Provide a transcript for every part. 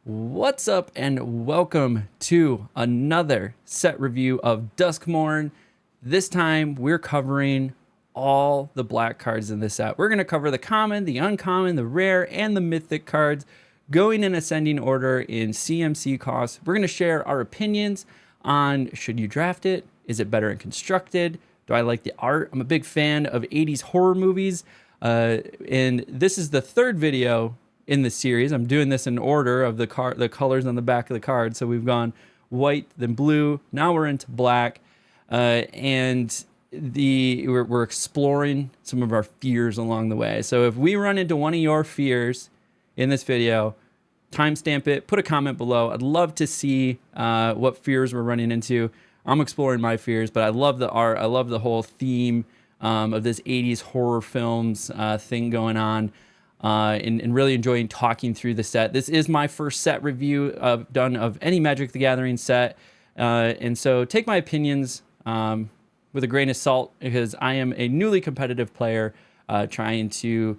What's up and welcome to another set review of Duskmourn. This time we're covering all the black cards in this set. We're going to cover the common, the uncommon, the rare, and the mythic cards going in ascending order in CMC costs. We're going to share our opinions on should you draft it? Is it better and constructed? Do I like the art? I'm a big fan of 80s horror movies. And this is the third video in the series. I'm doing this in order of the colors on the back of the card. So we've gone white, then blue. Now we're into black, and we're exploring some of our fears along the way. So if we run into one of your fears in this video, timestamp it, put a comment below. I'd love to see what fears we're running into. I'm exploring my fears, but I love the art. I love the whole theme of this 80s horror films thing going on. And really enjoying talking through the set. This is my first set review done of any Magic the Gathering set. And so take my opinions with a grain of salt, because I am a newly competitive player trying to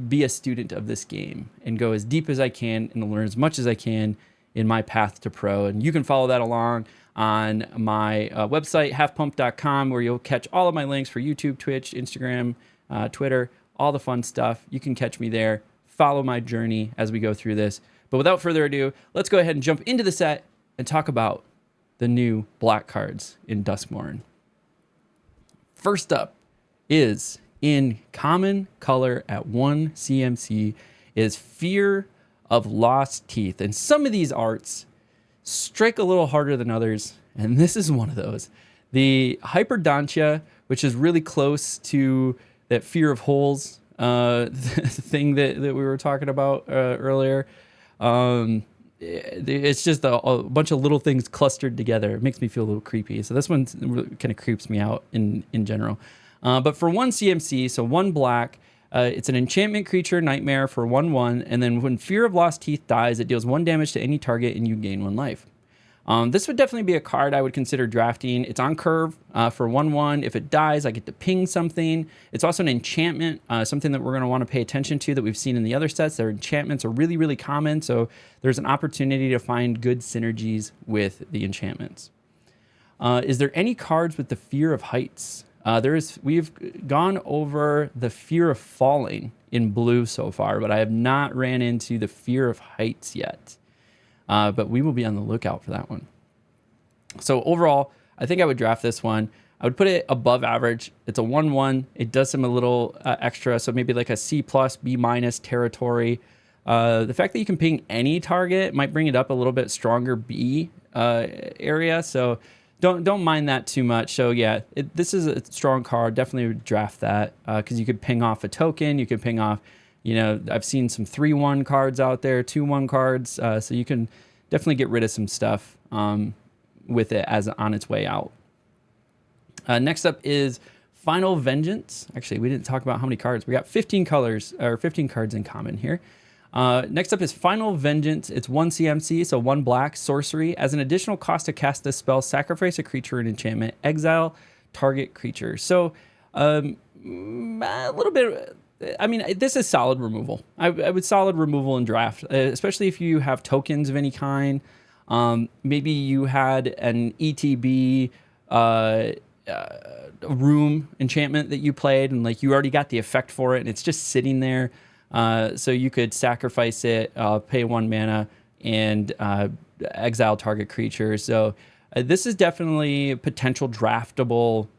be a student of this game and go as deep as I can and learn as much as I can in my path to pro. And you can follow that along on my website, halfpump.com, where you'll catch all of my links for YouTube, Twitch, Instagram, Twitter, all the fun stuff. You can catch me there. Follow my journey as we go through this. But without further ado, let's go ahead and jump into the set and talk about the new black cards in Duskmourn. First up is in common color at 1 CMC is Fear of Lost Teeth. And some of these arts strike a little harder than others, and this is one of those. The Hyperdontia, which is really close to that fear of holes thing that we were talking about earlier. It's just a bunch of little things clustered together. It makes me feel a little creepy. So this one kind of creeps me out in general. But for 1 CMC, so 1 black, it's an enchantment creature, nightmare for 1/1. And then when Fear of Lost Teeth dies, it deals 1 damage to any target and you gain 1 life. This would definitely be a card I would consider drafting. It's on curve for 1/1. If it dies, I get to ping something. It's also an enchantment, something that we're going to want to pay attention to that we've seen in the other sets. Their enchantments are really, really common, so there's an opportunity to find good synergies with the enchantments. Is there any cards with the Fear of Heights? We've gone over the Fear of Falling in blue so far, but I have not ran into the Fear of Heights yet. But we will be on the lookout for that one. So overall, I think I would draft this one. I would put it above average. It's a 1/1. It does some a little extra, so maybe like a C+, B- territory. The fact that you can ping any target might bring it up a little bit stronger B area, so don't mind that too much. So yeah, this is a strong card. Definitely would draft that because you could ping off a token. You could ping off, I've seen some 3/1 cards out there, 2/1 cards. So you can definitely get rid of some stuff with it as on its way out. Next up is Final Vengeance. Actually, we didn't talk about how many cards. We got 15 colors or 15 cards in common here. Next up is Final Vengeance. It's 1 CMC, so 1 black sorcery. As an additional cost to cast this spell, sacrifice a creature and enchantment, exile target creature. So a little bit. I mean, this is solid removal. I would solid removal in draft, especially if you have tokens of any kind. Maybe you had an ETB room enchantment that you played, and like you already got the effect for it, and it's just sitting there. So you could sacrifice it, pay 1 mana, and exile target creature. So this is definitely a potential draftable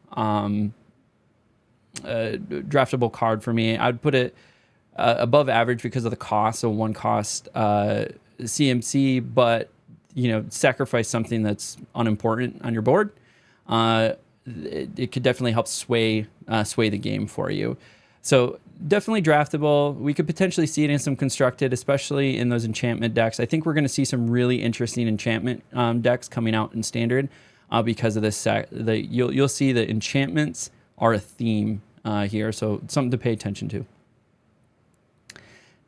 card for me. I'd put it above average because of the cost, so 1 cost CMC, but sacrifice something that's unimportant on your board. It could definitely help sway the game for you. So definitely draftable. We could potentially see it in some constructed, especially in those enchantment decks. I think we're going to see some really interesting enchantment decks coming out in standard because of this set. You'll see the enchantments are a theme here, so something to pay attention to.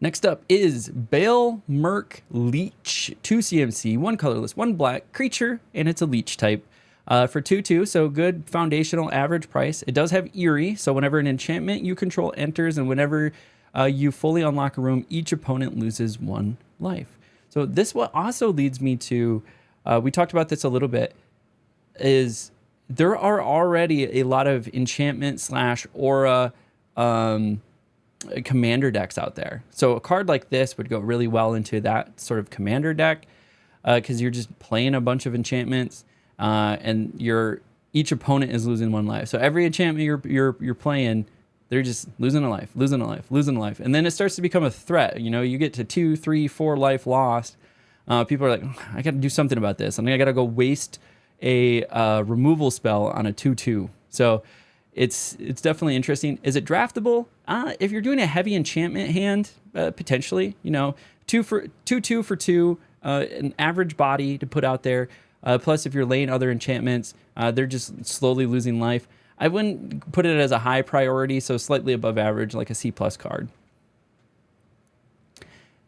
Next up is Bale Merc Leech, 2 CMC, 1 colorless, 1 black creature, and it's a leech type. For 2/2, so good foundational average price. It does have Eerie, so whenever an enchantment you control enters and whenever you fully unlock a room, each opponent loses 1 life. So this what also leads me to, we talked about this a little bit, is there are already a lot of enchantment slash aura commander decks out there. So a card like this would go really well into that sort of commander deck, because you're just playing a bunch of enchantments, and each opponent is losing 1 life. So every enchantment you're playing, they're just losing a life, losing a life, losing a life, and then it starts to become a threat. You know, you get to 2, 3, 4 life lost. People are like, I got to do something about this. I got to go waste a removal spell on a 2/2. So it's definitely interesting. Is it draftable? If you're doing a heavy enchantment hand, potentially. You know, 2 for 2, an average body to put out there. Plus, if you're laying other enchantments, they're just slowly losing life. I wouldn't put it as a high priority, so slightly above average, like a C+ card.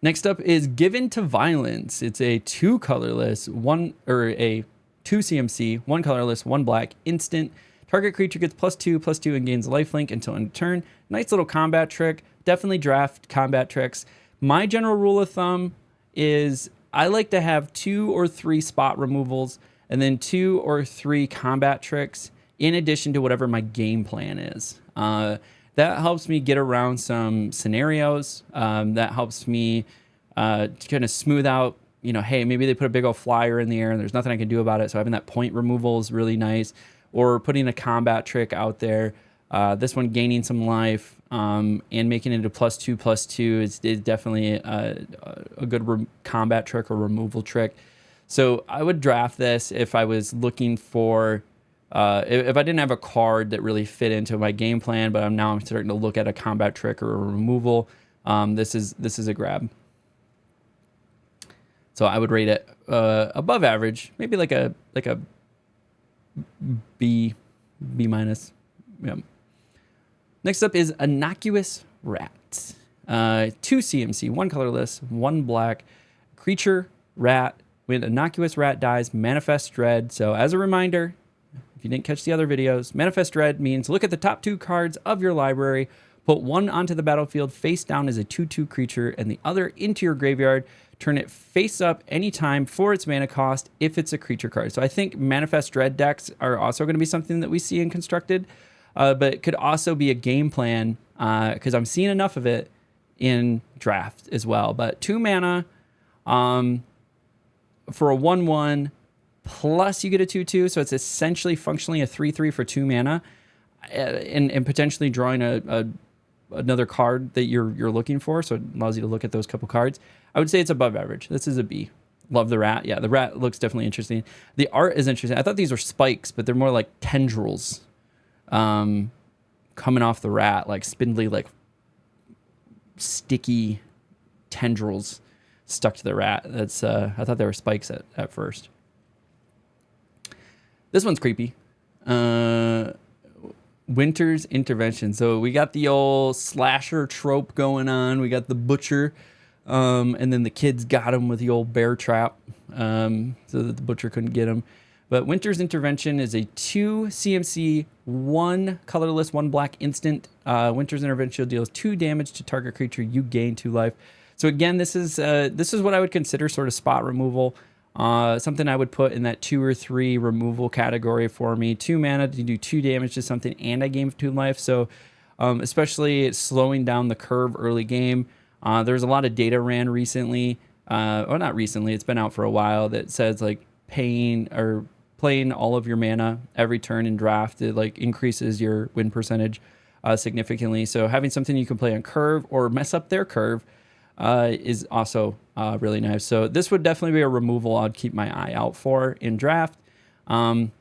Next up is Given to Violence. It's a 2 colorless, 2 CMC, 1 colorless, 1 black, instant. Target creature gets +2/+2 and gains lifelink until end of turn. Nice little combat trick. Definitely draft combat tricks. My general rule of thumb is I like to have 2 or 3 spot removals and then 2 or 3 combat tricks in addition to whatever my game plan is. That helps me get around some scenarios. That helps me to kind of smooth out, you know, hey, maybe they put a big old flyer in the air and there's nothing I can do about it. So having that point removal is really nice. Or putting a combat trick out there. This one gaining some life and making it a +2/+2 is definitely a good combat trick or removal trick. So I would draft this if I was looking for, if I didn't have a card that really fit into my game plan, but I'm starting to look at a combat trick or a removal. This is a grab. So I would rate it above average, maybe like a B-. Yeah. Next up is Innocuous Rat. 2 CMC, 1 colorless, 1 black. Creature, rat. When Innocuous Rat dies, Manifest Dread. So as a reminder, if you didn't catch the other videos, Manifest Dread means look at the top 2 cards of your library, put 1 onto the battlefield face down as a 2/2 creature, and the other into your graveyard. Turn it face up anytime for its mana cost if it's a creature card. So I think Manifest Dread decks are also going to be something that we see in Constructed, but it could also be a game plan because I'm seeing enough of it in Draft as well. But 2 mana for a 1/1, plus you get a 2/2, so it's essentially functionally a 3/3 for 2 mana, and potentially drawing another card that you're looking for, so it allows you to look at those couple cards. I would say it's above average. This is a B. Love the rat. Yeah, the rat looks definitely interesting. The art is interesting. I thought these were spikes, but they're more like tendrils coming off the rat, like spindly, like sticky tendrils stuck to the rat. That's I thought they were spikes at first. This one's creepy. Winter's Intervention. So we got the old slasher trope going on. We got the butcher, and then the kids got him with the old bear trap, so that the butcher couldn't get him. But Winter's Intervention is a 2 CMC, 1 colorless, 1 black instant. Winter's Intervention deals 2 damage to target creature. You gain 2 life. So again, this is what I would consider sort of spot removal. Something I would put in that 2 or 3 removal category for me. 2 mana to do 2 damage to something, and I gain 2 life. So especially slowing down the curve early game. There's a lot of data ran recently, or not recently, it's been out for a while, that says like paying or playing all of your mana every turn in draft, it like increases your win percentage significantly. So having something you can play on curve or mess up their curve is also really nice. So this would definitely be a removal I'd keep my eye out for in draft. In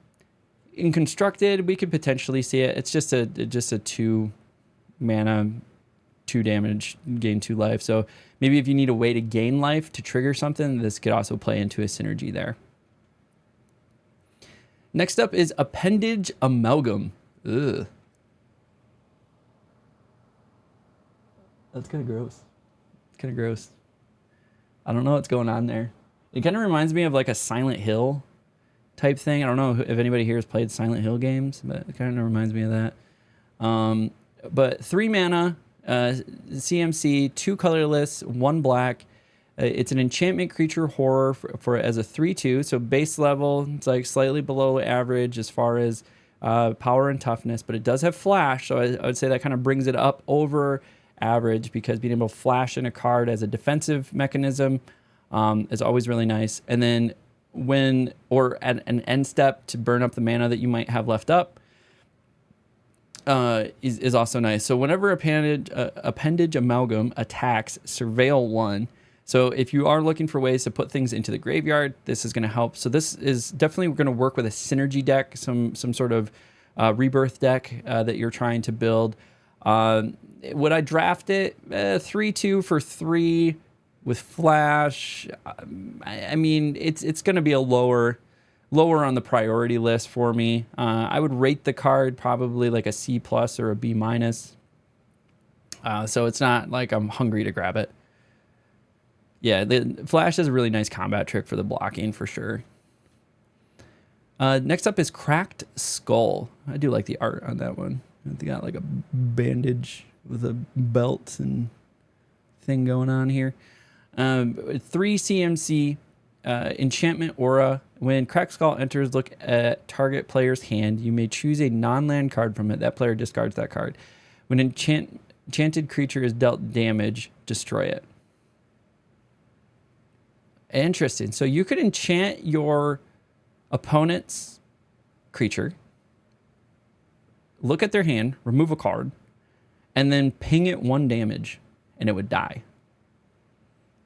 Constructed, we could potentially see it. It's just a 2 mana, 2 damage, gain 2 life. So maybe if you need a way to gain life to trigger something, this could also play into a synergy there. Next up is Appendage Amalgam. Ugh. That's kind of gross. It's kind of gross. I don't know what's going on there. It kind of reminds me of like a Silent Hill type thing. I don't know if anybody here has played Silent Hill games, but it kind of reminds me of that. But 3 mana, CMC, 2 colorless, 1 black. It's an enchantment creature horror for as a 3/2. So base level, it's like slightly below average as far as power and toughness, but it does have flash. So I would say that kind of brings it up over average, because being able to flash in a card as a defensive mechanism is always really nice. And then at an end step to burn up the mana that you might have left up is also nice. So whenever appendage amalgam attacks, surveil 1. So if you are looking for ways to put things into the graveyard, this is going to help. So this is definitely going to work with a synergy deck, some sort of rebirth deck that you're trying to build. Would I draft it 3/2 for 3 with flash? I mean, it's going to be a lower on the priority list for me. I would rate the card probably like a C+ or a B-. So it's not like I'm hungry to grab it. Yeah, the flash is a really nice combat trick for the blocking for sure. Next up is Cracked Skull. I do like the art on that one. They got like a bandage with a belt and thing going on here. 3 CMC, enchantment aura. When Cracked Skull enters, look at target player's hand. You may choose a non-land card from it. That player discards that card. When enchanted creature is dealt damage, destroy it. Interesting. So you could enchant your opponent's creature, look at their hand, remove a card, and then ping it 1 damage, and it would die.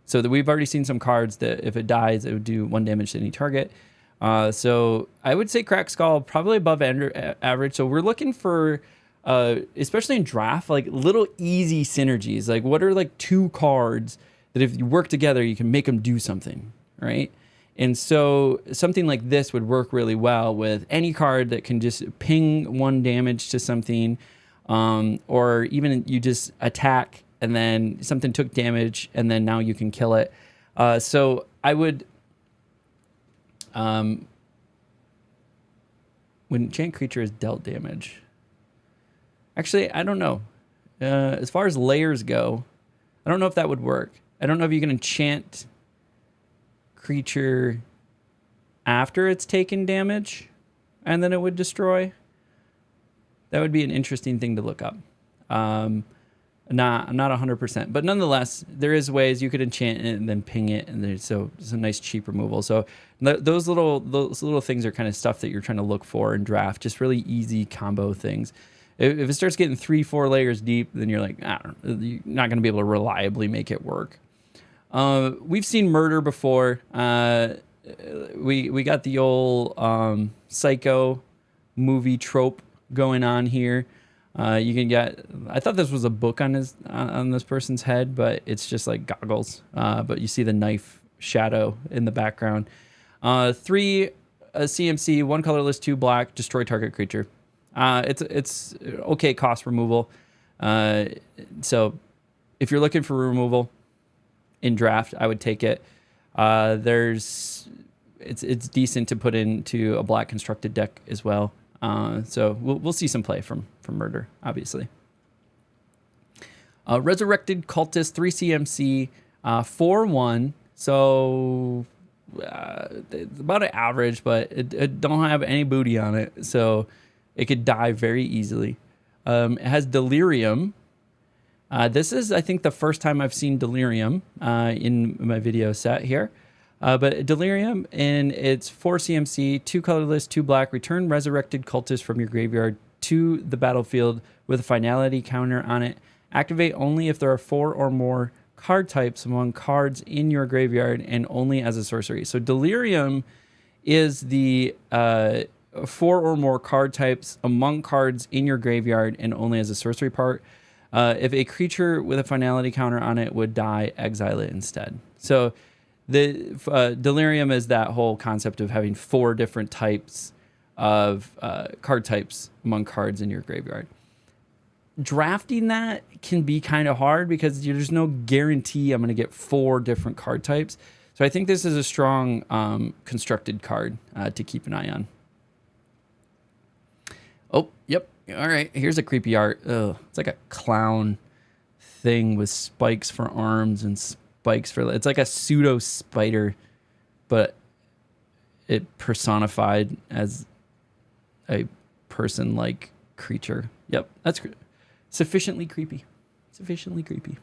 So that we've already seen some cards that if it dies, it would do 1 damage to any target. So I would say Cracked Skull probably above average. So we're looking for, especially in draft, like little easy synergies. Like what are like 2 cards that if you work together, you can make them do something, right? And so something like this would work really well with any card that can just ping 1 damage to something, or even you just attack and then something took damage and then now you can kill it. So I would, when enchant creature is dealt damage, actually, I don't know. As far as layers go, I don't know if that would work. I don't know if you can enchant creature after it's taken damage and then it would destroy. That would be an interesting thing to look up. I'm not 100%, but nonetheless, there is ways you could enchant it and then ping it, and there's some nice cheap removal. So those little things are kind of stuff that you're trying to look for in draft. Just really easy combo things. If it starts getting 3-4 layers deep, then you're like, you're not going to be able to reliably make it work. We've seen murder before. We got the old psycho movie trope going on here. You can get, I thought this was a book on this person's head, but it's just like goggles. But you see the knife shadow in the background. 3 CMC, 1 colorless, 2 black, destroy target creature. It's okay cost removal. So if you're looking for removal in draft, I would take it. It's decent to put into a black constructed deck as well. So we'll see some play from murder, obviously. Resurrected Cultist, 3 CMC, 4/1. So about an average, but it don't have any booty on it, so it could die very easily. It has Delirium. This is, I think, the first time I've seen Delirium in my video set here. But Delirium, and it's 4 CMC, 2 colorless, 2 black. Return Resurrected Cultist from your graveyard to the battlefield with a finality counter on it. Activate only if there are 4 or more card types among cards in your graveyard and only as a sorcery. So Delirium is the 4 or more card types among cards in your graveyard and only as a sorcery part. If a creature with a finality counter on it would die, exile it instead. So the Delirium is that whole concept of having 4 different types of card types among cards in your graveyard. Drafting that can be kind of hard because there's no guarantee I'm going to get 4 different card types. So I think this is a strong constructed card to keep an eye on. Oh, yep. All right. Here's a creepy art. Ugh, it's like a clown thing with spikes for arms and spikes for it's like a pseudo spider, but it personified as a person-like creature. Yep, that's sufficiently creepy. Sufficiently creepy.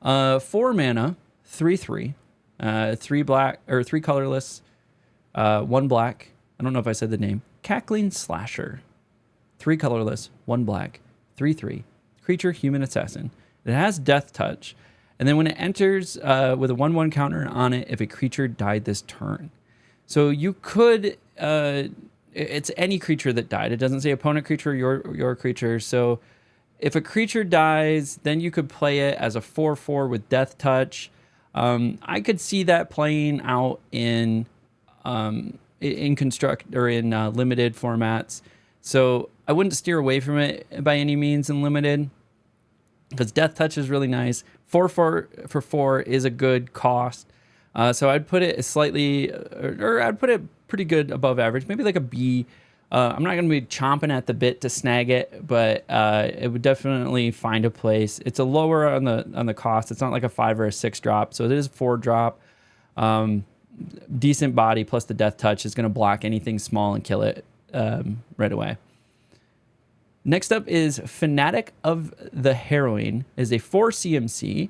4 mana, 3/3, 3 black or 3 colorless, 1 black. I don't know if I said the name. Cackling Slasher. 3 colorless, 1 black, 3/3. Creature, human assassin. It has Death Touch, and then when it enters with a 1/1 counter on it, if a creature died this turn. So you could. It's any creature that died. It doesn't say opponent creature, your creature. So if a creature dies, then you could play it as a 4/4 with Death Touch. I could see that playing out in construct or in limited formats. So I wouldn't steer away from it by any means in limited, because Death Touch is really nice. 4/4 for 4 is a good cost. So I'd put it slightly, or I'd put it pretty good above average, maybe like a B. I'm not going to be chomping at the bit to snag it, but it would definitely find a place. It's a lower on the cost. It's not like a 5 or a 6 drop, so it is 4 drop. Decent body plus the Death Touch is going to block anything small and kill it right away. Next up is Fanatic of the Harrowing. Is a 4 CMC,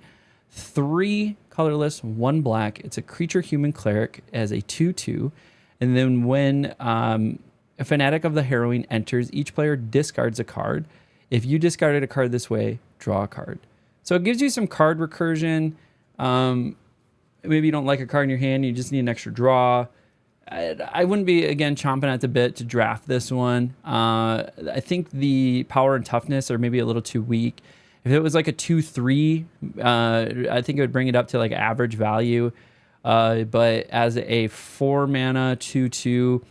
3 colorless, 1 black. It's a creature human cleric as a 2/2. And then when a Fanatic of the Harrowing enters, each player discards a card. If you discarded a card this way, draw a card. So it gives you some card recursion. Maybe you don't like a card in your hand, you just need an extra draw. I wouldn't be, again, chomping at the bit to draft this one. I think the power and toughness are maybe a little too weak. If it was like a 2/3, I think it would bring it up to like average value. But as a 4 mana 2/2,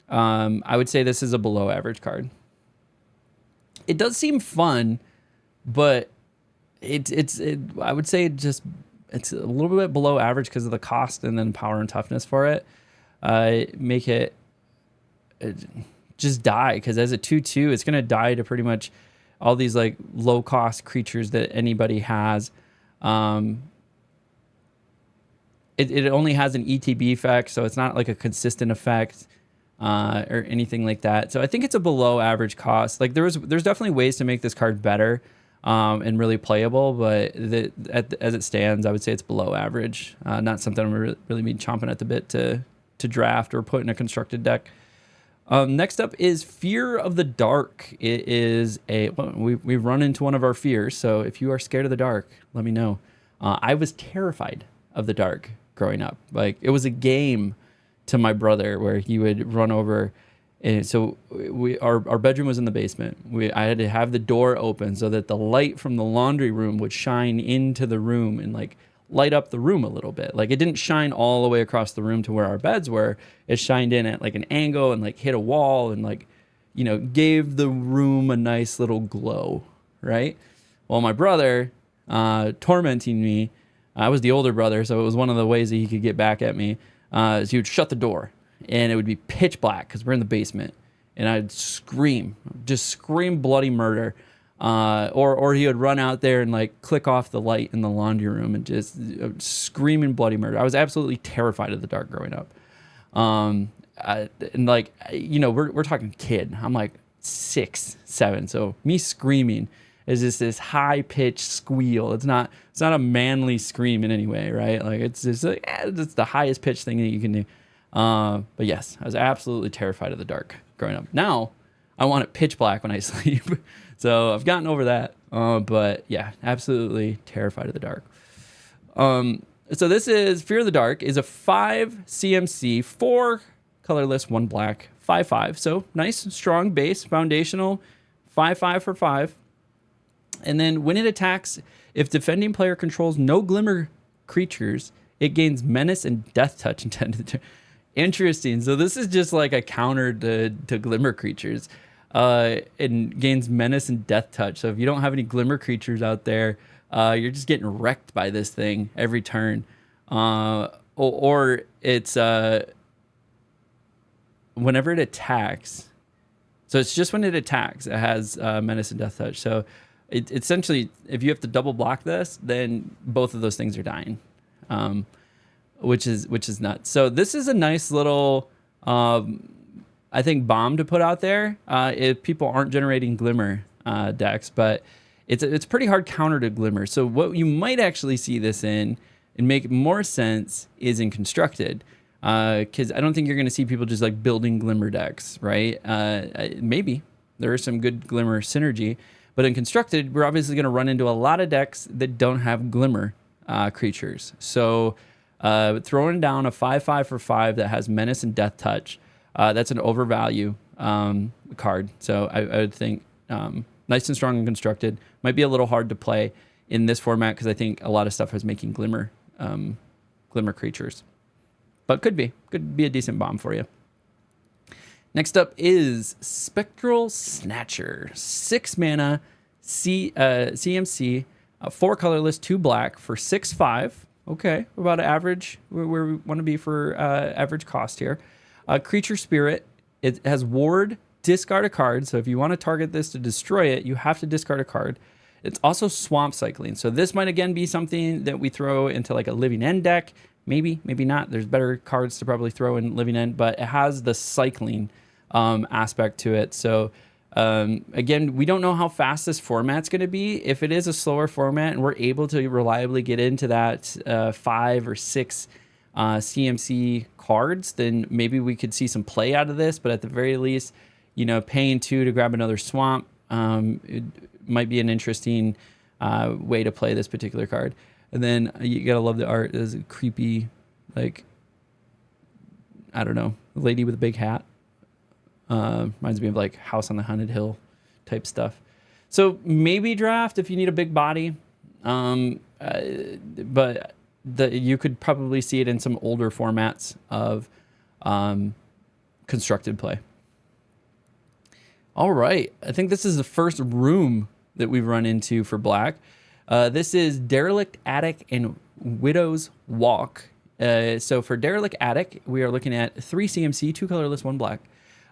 I would say this is a below average card. It does seem fun, but I would say it's a little bit below average because of the cost and then power and toughness for it. Make it just die, because as a 2/2, it's gonna die to pretty much all these like low cost creatures that anybody has. It only has an ETB effect, so it's not like a consistent effect or anything like that. So I think it's a below average cost. Like there's definitely ways to make this card better and really playable, but as it stands, I would say it's below average. Not something I'm really be chomping at the bit to draft or put in a constructed deck. Next up is Fear of the Dark. It is we've run into one of our fears, so if you are scared of the dark, let me know. I was terrified of the dark growing up. Like, it was a game to my brother where he would run over, and so our bedroom was in the basement. I had to have the door open so that the light from the laundry room would shine into the room and like light up the room a little bit. Like, it didn't shine all the way across the room to where our beds were. It shined in at like an angle and like hit a wall and like, you know, gave the room a nice little glow, right? Well, my brother tormenting me, I was the older brother, so it was one of the ways that he could get back at me. Is he would shut the door and it would be pitch black because we're in the basement, and I'd just scream bloody murder. Or he would run out there and like click off the light in the laundry room and just screaming bloody murder. I was absolutely terrified of the dark growing up. And like, you know, we're talking kid. I'm like 6, 7. So me screaming is just this high pitched squeal. It's not a manly scream in any way, right? Like, it's just like, it's the highest pitched thing that you can do. But yes, I was absolutely terrified of the dark growing up. Now I want it pitch black when I sleep. So I've gotten over that. But yeah, absolutely terrified of the dark. So this is Fear of the Dark is a 5 CMC, 4 colorless, 1 black, 5/5. So nice, strong base, foundational, 5/5 for 5. And then when it attacks, if defending player controls no glimmer creatures, it gains menace and death touch intended. Interesting. So this is just like a counter to glimmer creatures. And gains menace and death touch. So if you don't have any glimmer creatures out there, you're just getting wrecked by this thing every turn. Or it's whenever it attacks. So it's just when it attacks, it has menace and death touch. So essentially, if you have to double block this, then both of those things are dying, which is nuts. So this is a nice little, I think, bomb to put out there if people aren't generating Glimmer decks, but it's pretty hard counter to Glimmer. So what you might actually see this in and make more sense is in Constructed, because I don't think you're going to see people just like building Glimmer decks, right? Maybe there is some good Glimmer synergy, but in Constructed, we're obviously going to run into a lot of decks that don't have Glimmer creatures. So throwing down a 5/5 for 5 that has Menace and Death Touch, that's an overvalue card. So I would think nice and strong and Constructed. Might be a little hard to play in this format because I think a lot of stuff is making Glimmer creatures. But could be a decent bomb for you. Next up is Spectral Snatcher. 6 mana, CMC, 4 colorless, 2 black for 6/5. Okay, about average, where we want to be for average cost here. Creature Spirit, it has Ward, discard a card. So if you want to target this to destroy it, you have to discard a card. It's also Swamp Cycling. So this might again be something that we throw into like a Living End deck. Maybe not. There's better cards to probably throw in Living End, but it has the cycling aspect to it. So again, we don't know how fast this format's going to be. If it is a slower format and we're able to reliably get into that 5 or 6 CMC cards, then maybe we could see some play out of this. But at the very least, paying 2 to grab another swamp, it might be an interesting way to play this particular card. And then you gotta love the art. There's a creepy, like, I don't know, lady with a big hat. Reminds me of like House on the Haunted Hill type stuff. So maybe draft if you need a big body. But you could probably see it in some older formats of constructed play. All right. I think this is the first room that we've run into for black. This is Derelict Attic and Widow's Walk. So for Derelict Attic, we are looking at 3 CMC, 2 colorless, 1 black.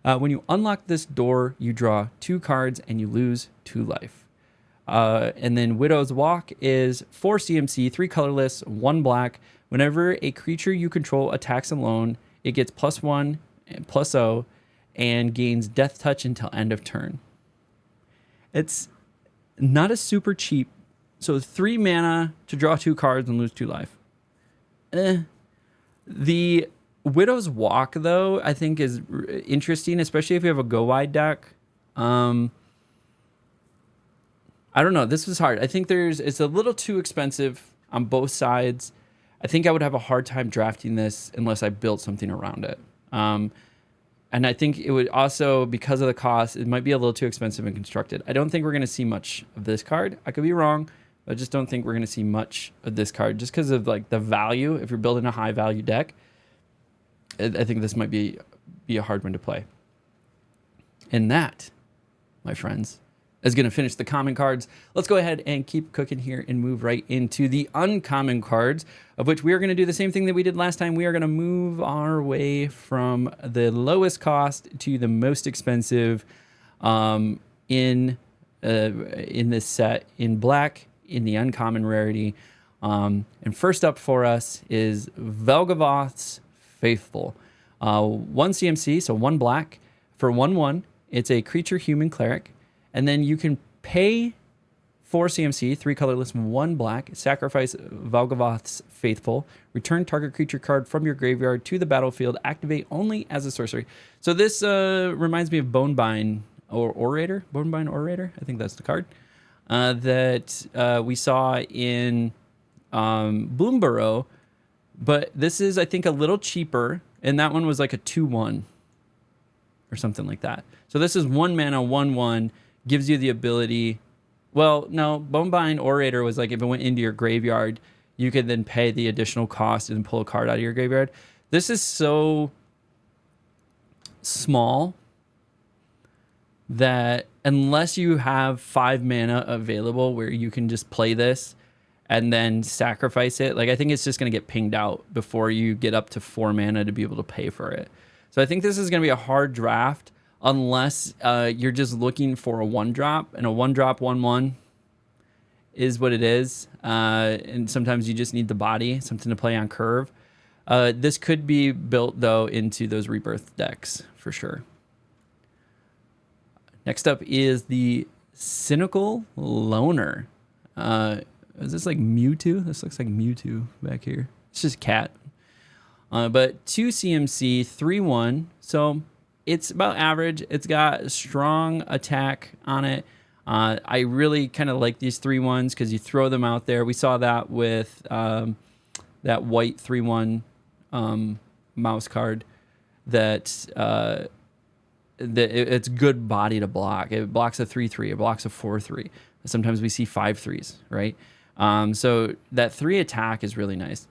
When you unlock this door, you draw 2 cards and you lose 2 life. And then Widow's Walk is 4 CMC, 3 colorless, 1 black. Whenever a creature you control attacks alone, it gets +1 and +0 and gains Death Touch until end of turn. It's not a super cheap. So 3 mana to draw 2 cards and lose 2 life. The Widow's Walk, though, I think is interesting, especially if you have a go wide deck. I don't know. This was hard. I think it's a little too expensive on both sides. I think I would have a hard time drafting this unless I built something around it. And I think it would also, because of the cost, it might be a little too expensive and constructed. I don't think we're going to see much of this card. I could be wrong. I just don't think we're going to see much of this card just because of like the value. If you're building a high value deck, I think this might be a hard one to play. And that, my friends, is going to finish the common cards. Let's go ahead and keep cooking here and move right into the uncommon cards, of which we are going to do the same thing that we did last time. We are going to move our way from the lowest cost to the most expensive in this set in black, in the uncommon rarity. And first up for us is Velgavoth's Faithful. 1 CMC, so 1 black for 1/1. It's a creature human cleric. And then you can pay 4 CMC, 3 colorless, 1 black, sacrifice Velgavoth's Faithful, return target creature card from your graveyard to the battlefield, activate only as a sorcery. So this reminds me of Bonebind or Orator. Bonebind Orator, I think that's the card that we saw in Bloomburrow. But this is, I think, a little cheaper, and that one was like a 2/1 or something like that. So this is 1 mana, 1/1, gives you the ability. Well, no, Bonebind Orator was like if it went into your graveyard, you could then pay the additional cost and pull a card out of your graveyard. This is so small that unless you have 5 mana available where you can just play this and then sacrifice it, like I think it's just going to get pinged out before you get up to 4 mana to be able to pay for it. So I think this is going to be a hard draft unless you're just looking for a 1-drop, and a 1-drop 1/1 is what it is. And sometimes you just need the body, something to play on curve. This could be built, though, into those Rebirth decks for sure. Next up is the Cynical Loner. Is this like Mewtwo? This looks like Mewtwo back here. It's just cat. But 2 CMC, 3/1. So it's about average. It's got strong attack on it. I really kind of like these 3/1s because you throw them out there. We saw that with that white 3/1 mouse card that it's good body to block. It blocks a 3/3. It blocks a 4/3. Sometimes we see 5/3s, right? So that 3 attack is really nice.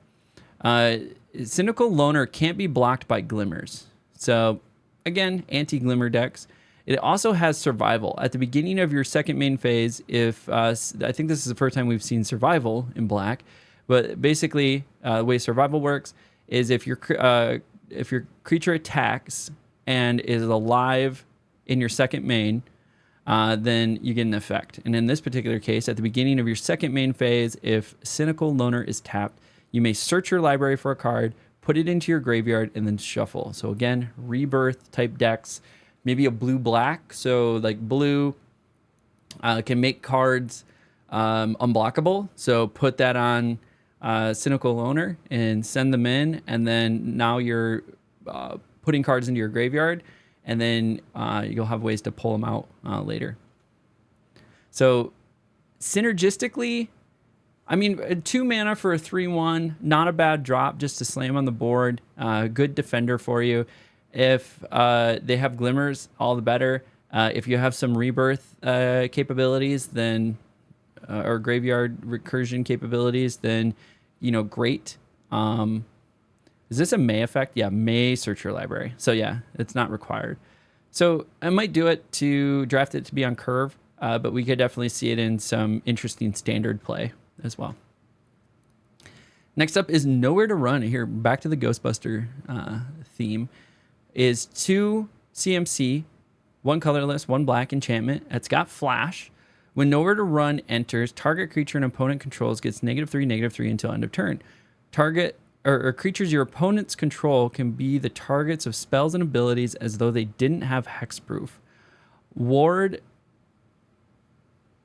Cynical Loner can't be blocked by Glimmers. So again, anti-Glimmer decks. It also has Survival. At the beginning of your second main phase, if I think this is the first time we've seen Survival in black, but basically the way Survival works is if your creature attacks and is alive in your second main, then you get an effect. And in this particular case, at the beginning of your second main phase, if Cynical Loner is tapped, you may search your library for a card, put it into your graveyard, and then shuffle. So again, Rebirth type decks, maybe a blue-black. So like blue can make cards unblockable. So put that on Cynical Loner and send them in, and then now you're putting cards into your graveyard, and then you'll have ways to pull them out later. So synergistically, I mean, 2 mana for a 3/1, not a bad drop just to slam on the board. Good defender for you. If they have Glimmers, all the better. If you have some Rebirth capabilities, then or graveyard recursion capabilities, then great. Is this a May effect? Yeah, May search your library. So yeah, it's not required. So I might do it to draft it to be on curve, but we could definitely see it in some interesting standard play as well. Next up is Nowhere to Run. Here, back to the Ghostbuster theme, is 2 CMC, 1 colorless, 1 black enchantment. It's got flash. When Nowhere to Run enters, target creature an opponent controls gets -3/-3 until end of turn. Target or creatures your opponents control can be the targets of spells and abilities as though they didn't have hexproof. Ward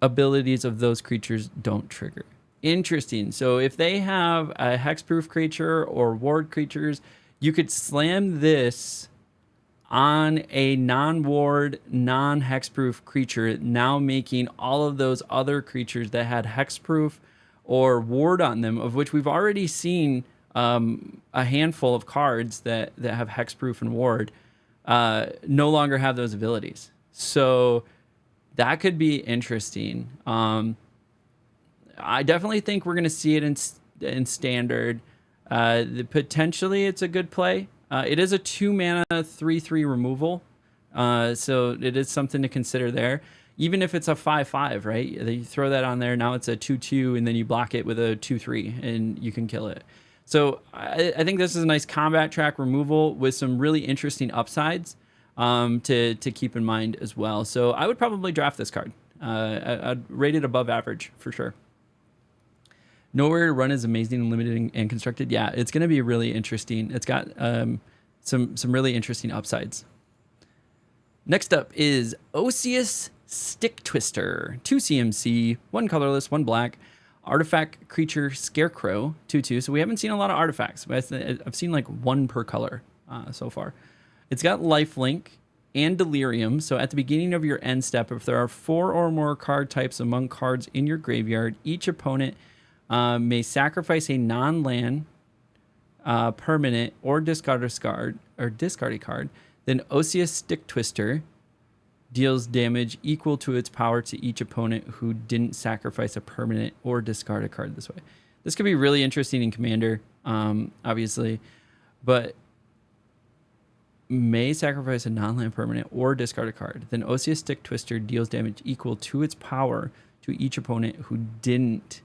abilities of those creatures don't trigger. Interesting. So if they have a hexproof creature or ward creatures, you could slam this on a non-ward, non-hexproof creature, now making all of those other creatures that had hexproof or ward on them, of which we've already seen a handful of cards that have hexproof and ward, no longer have those abilities. So that could be interesting. I definitely think we're going to see it in standard. Potentially, it's a good play. It is a 2 mana 3/3 removal, so it is something to consider there. Even if it's a 5/5, right? You throw that on there. Now it's a 2/2, and then you block it with a 2/3, and you can kill it. So I think this is a nice combat track removal with some really interesting upsides to keep in mind as well. So I would probably draft this card. I'd rate it above average for sure. Nowhere to Run is amazing and limited and constructed. Yeah, it's going to be really interesting. It's got some really interesting upsides. Next up is Osseous Stick Twister. 2 CMC, 1 colorless, 1 black. Artifact creature Scarecrow, 2/2. So we haven't seen a lot of artifacts. I've seen like 1 per color so far. It's got Lifelink and Delirium. So at the beginning of your end step, if there are 4 or more card types among cards in your graveyard, each opponent may sacrifice a non-land permanent or discard a card. Then Osseous Stick Twister deals damage equal to its power to each opponent who didn't sacrifice a permanent or discard a card this way. This could be really interesting in Commander, obviously, but may sacrifice a non-land permanent or discard a card. Then Osseous Stick Twister deals damage equal to its power to each opponent who didn't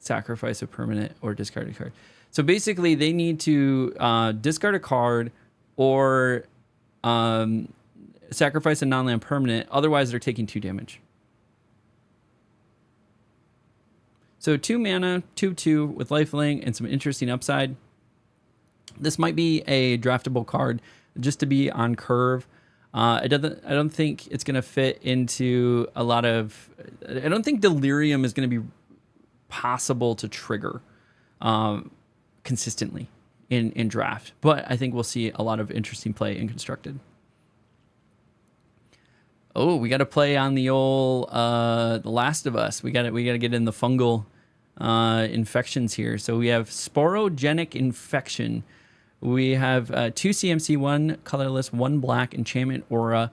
sacrifice a permanent or discard a card. So basically, they need to discard a card or sacrifice a non-land permanent. Otherwise, they're taking 2 damage. So 2 mana, 2/2 with lifelink and some interesting upside. This might be a draftable card just to be on curve. I don't think it's going to fit into a lot of. I don't think Delirium is going to be possible to trigger consistently in draft, but I think we'll see a lot of interesting play in Constructed. Oh, we got to play on the old The Last of Us. We got to get in the fungal infections here. So we have sporogenic infection. We have 2 CMC, 1 colorless, 1 black enchantment aura.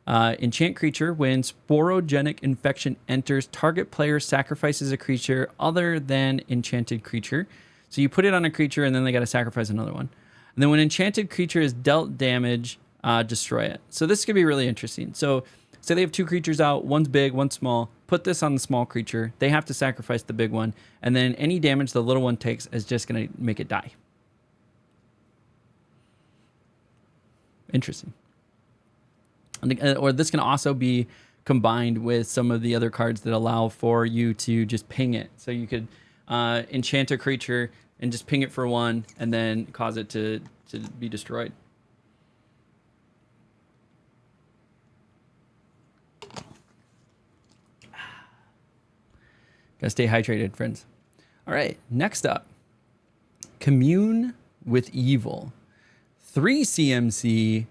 Enchant creature. When sporogenic infection enters, target player sacrifices a creature other than enchanted creature. So you put it on a creature and then they got to sacrifice another one. And then when enchanted creature is dealt damage, destroy it. So this could be really interesting. So say they have 2 creatures out, one's big, one's small. Put this on the small creature. They have to sacrifice the big one. And then any damage the little one takes is just going to make it die. Interesting. Or this can also be combined with some of the other cards that allow for you to just ping it. So you could enchant a creature and just ping it for 1 and then cause it to be destroyed. Gotta stay hydrated, friends. All right, next up. Commune with Evil. 3 CMC,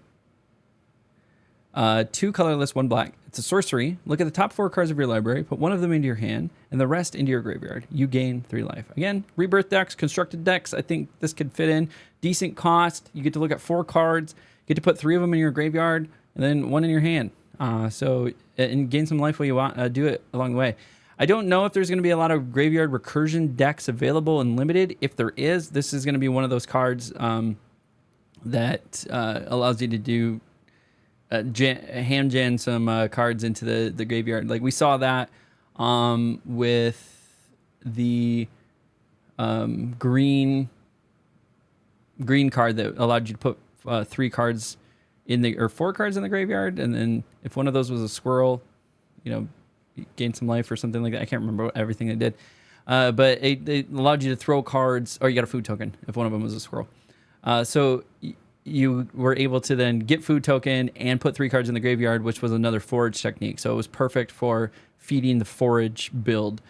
2 colorless, 1 black. It's a sorcery. Look at the top 4 cards of your library, put 1 of them into your hand, and the rest into your graveyard. You gain 3 life. Again, rebirth decks, constructed decks. I think this could fit in. Decent cost. You get to look at 4 cards, get to put 3 of them in your graveyard, and then 1 in your hand. And gain some life while you want. Do it along the way. I don't know if there's going to be a lot of graveyard recursion decks available and limited. If there is, this is going to be one of those cards that allows you to do hand jam some cards into the graveyard. Like we saw that with the green card that allowed you to put 3 cards or 4 cards in the graveyard, and then if one of those was a squirrel, you gain some life or something like that. I can't remember everything it did, but it allowed you to throw cards, or you got a food token if one of them was a squirrel. So you were able to then get food token and put 3 cards in the graveyard, which was another forage technique. So it was perfect for feeding the forage build.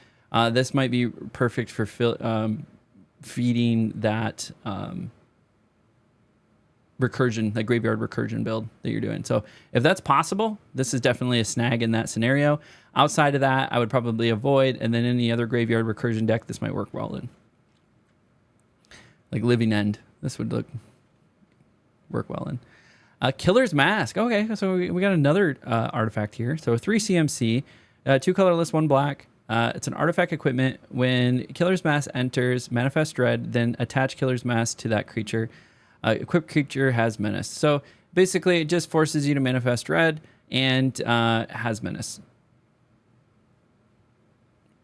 This might be perfect for feeding that recursion, that graveyard recursion build that you're doing. So if that's possible, this is definitely a snag in that scenario. Outside of that, I would probably avoid, and then any other graveyard recursion deck, this might work well in. Like Living End, this would work well in. Killer's Mask. Okay, so we got another artifact here. So 3 CMC, 2 colorless, 1 black. It's an artifact equipment. When Killer's Mask enters, manifest dread, then attach Killer's Mask to that creature. Equipped creature has menace. So basically, it just forces you to manifest dread and has menace.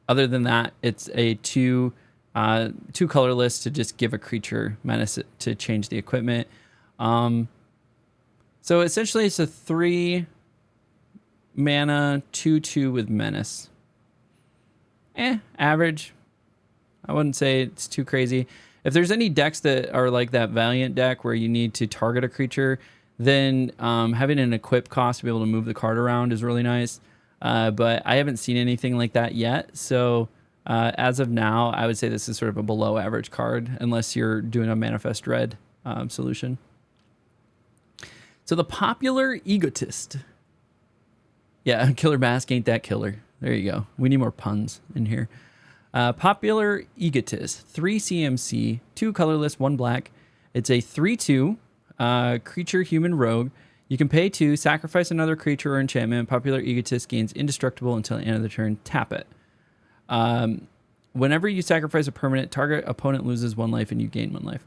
Other than that, it's a 2 colorless to just give a creature menace to change the equipment. So essentially, it's a 3 mana 2/2 with menace. Average. I wouldn't say it's too crazy. If there's any decks that are like that Valiant deck where you need to target a creature, then having an equip cost to be able to move the card around is really nice. But I haven't seen anything like that yet. So as of now, I would say this is sort of a below average card unless you're doing a Manifest Dread solution. So the Popular Egotist. Yeah, Killer Mask ain't that killer. There you go. We need more puns in here. Popular Egotist, 3 CMC, 2 colorless, 1 black. It's a 3/2 creature human rogue. You can pay 2, sacrifice another creature or enchantment. Popular Egotist gains indestructible until the end of the turn. Tap it. Whenever you sacrifice a permanent, target opponent loses 1 life and you gain 1 life.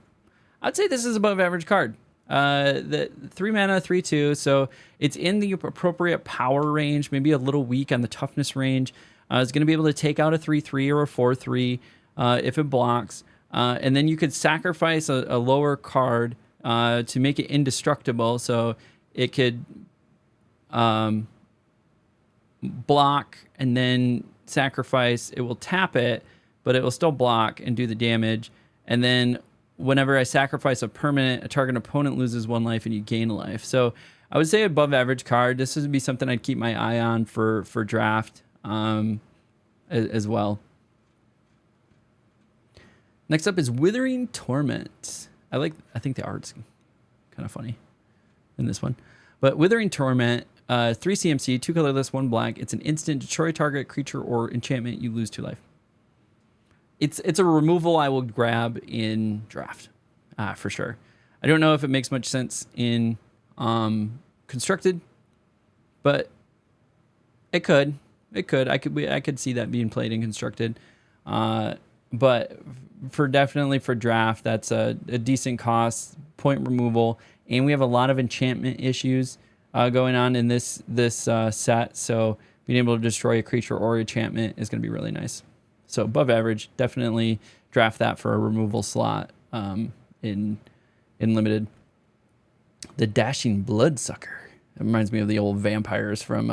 I'd say this is above average card. The 3 mana, 3/2, so it's in the appropriate power range, maybe a little weak on the toughness range. It's going to be able to take out a 3/3 or a 4/3 if it blocks. And then you could sacrifice a lower card to make it indestructible. So it could block and then sacrifice. It will tap it, but it will still block and do the damage. And then whenever I sacrifice a permanent, a target opponent loses 1 life and you gain a life. So I would say above average card. This would be something I'd keep my eye on for draft as well. Next up is Withering Torment. I think the art's kind of funny in this one. But Withering Torment, 3 CMC, 2 colorless, 1 black. It's an instant, destroy target creature or enchantment, you lose 2 life. It's a removal I will grab in draft, for sure. I don't know if it makes much sense in constructed, but it could. I could see that being played in constructed. But definitely for draft, that's a decent cost, point removal, and we have a lot of enchantment issues going on in this set. So being able to destroy a creature or enchantment is going to be really nice. So above average, definitely draft that for a removal slot in limited. The Dashing Bloodsucker. It reminds me of the old vampires from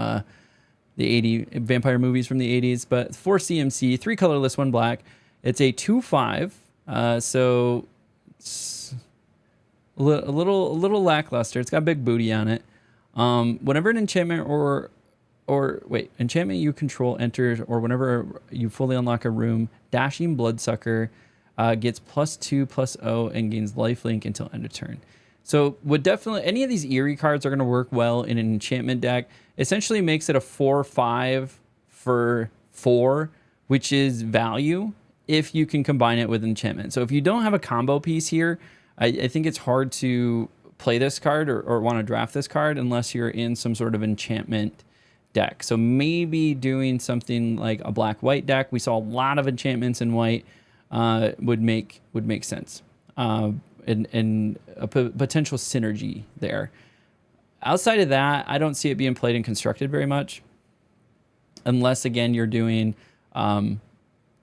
the vampire movies from the 80s. But 4 CMC, 3 colorless, 1 black. It's a 2/5. So it's a little lackluster. It's got big booty on it. Whenever an enchantment enchantment you control enters, or whenever you fully unlock a room, Dashing Bloodsucker gets +2/+0 and gains lifelink until end of turn. So would definitely, any of these Eerie cards are going to work well in an enchantment deck. Essentially makes it a 4/5 for 4, which is value if you can combine it with enchantment. So if you don't have a combo piece here, I think it's hard to play this card or want to draft this card unless you're in some sort of enchantment deck. So maybe doing something like a black-white deck. We saw a lot of enchantments in white would make sense. And a potential synergy there. Outside of that, I don't see it being played in constructed very much, unless again you're doing an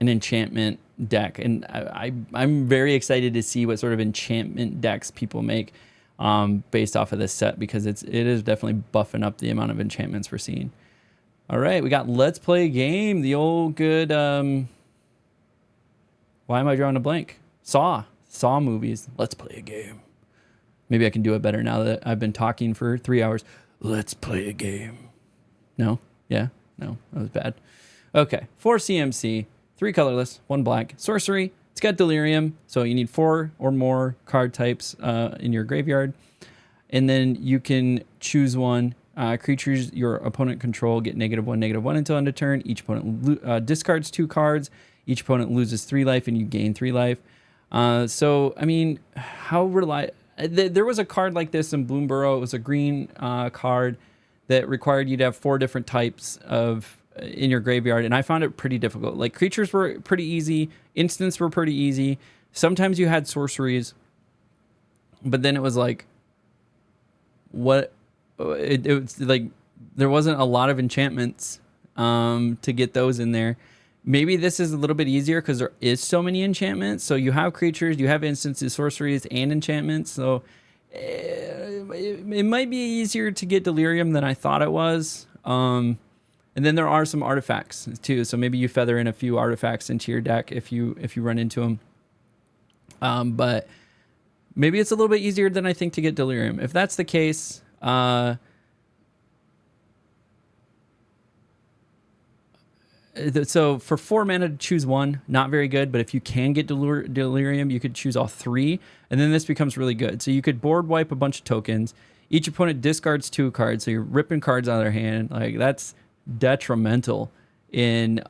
enchantment deck. And I'm very excited to see what sort of enchantment decks people make based off of this set, because it is definitely buffing up the amount of enchantments we're seeing. All right, we got Let's Play a Game, the old good. Why am I drawing a blank? Saw movies. Let's play a game. Maybe I can do it better now that I've been talking for 3 hours. Let's play a game. No? Yeah? No, that was bad. Okay, 4 CMC, 3 colorless, 1 black. Sorcery, it's got Delirium, so you need 4 or more card types in your graveyard. And then you can choose one. Creatures your opponent control get -1/-1 until end of turn. Each opponent discards 2 cards. Each opponent loses 3 life and you gain 3 life. So, I mean, there was a card like this in Bloomborough. It was a green card that required you to have 4 different types in your graveyard, and I found it pretty difficult. Like, creatures were pretty easy, instants were pretty easy. Sometimes you had sorceries, but then it was like, it was like there wasn't a lot of enchantments to get those in there. Maybe this is a little bit easier because there is so many enchantments. So you have creatures, you have instances, sorceries, and enchantments. So it might be easier to get Delirium than I thought it was. And then there are some artifacts too. So maybe you feather in a few artifacts into your deck if you run into them. But maybe it's a little bit easier than I think to get Delirium. If that's the case, so for 4 mana to choose 1, not very good, but if you can get Delirium, you could choose all 3, and then this becomes really good. So you could board wipe a bunch of tokens. Each opponent discards 2 cards, so you're ripping cards out of their hand. Like, that's detrimental in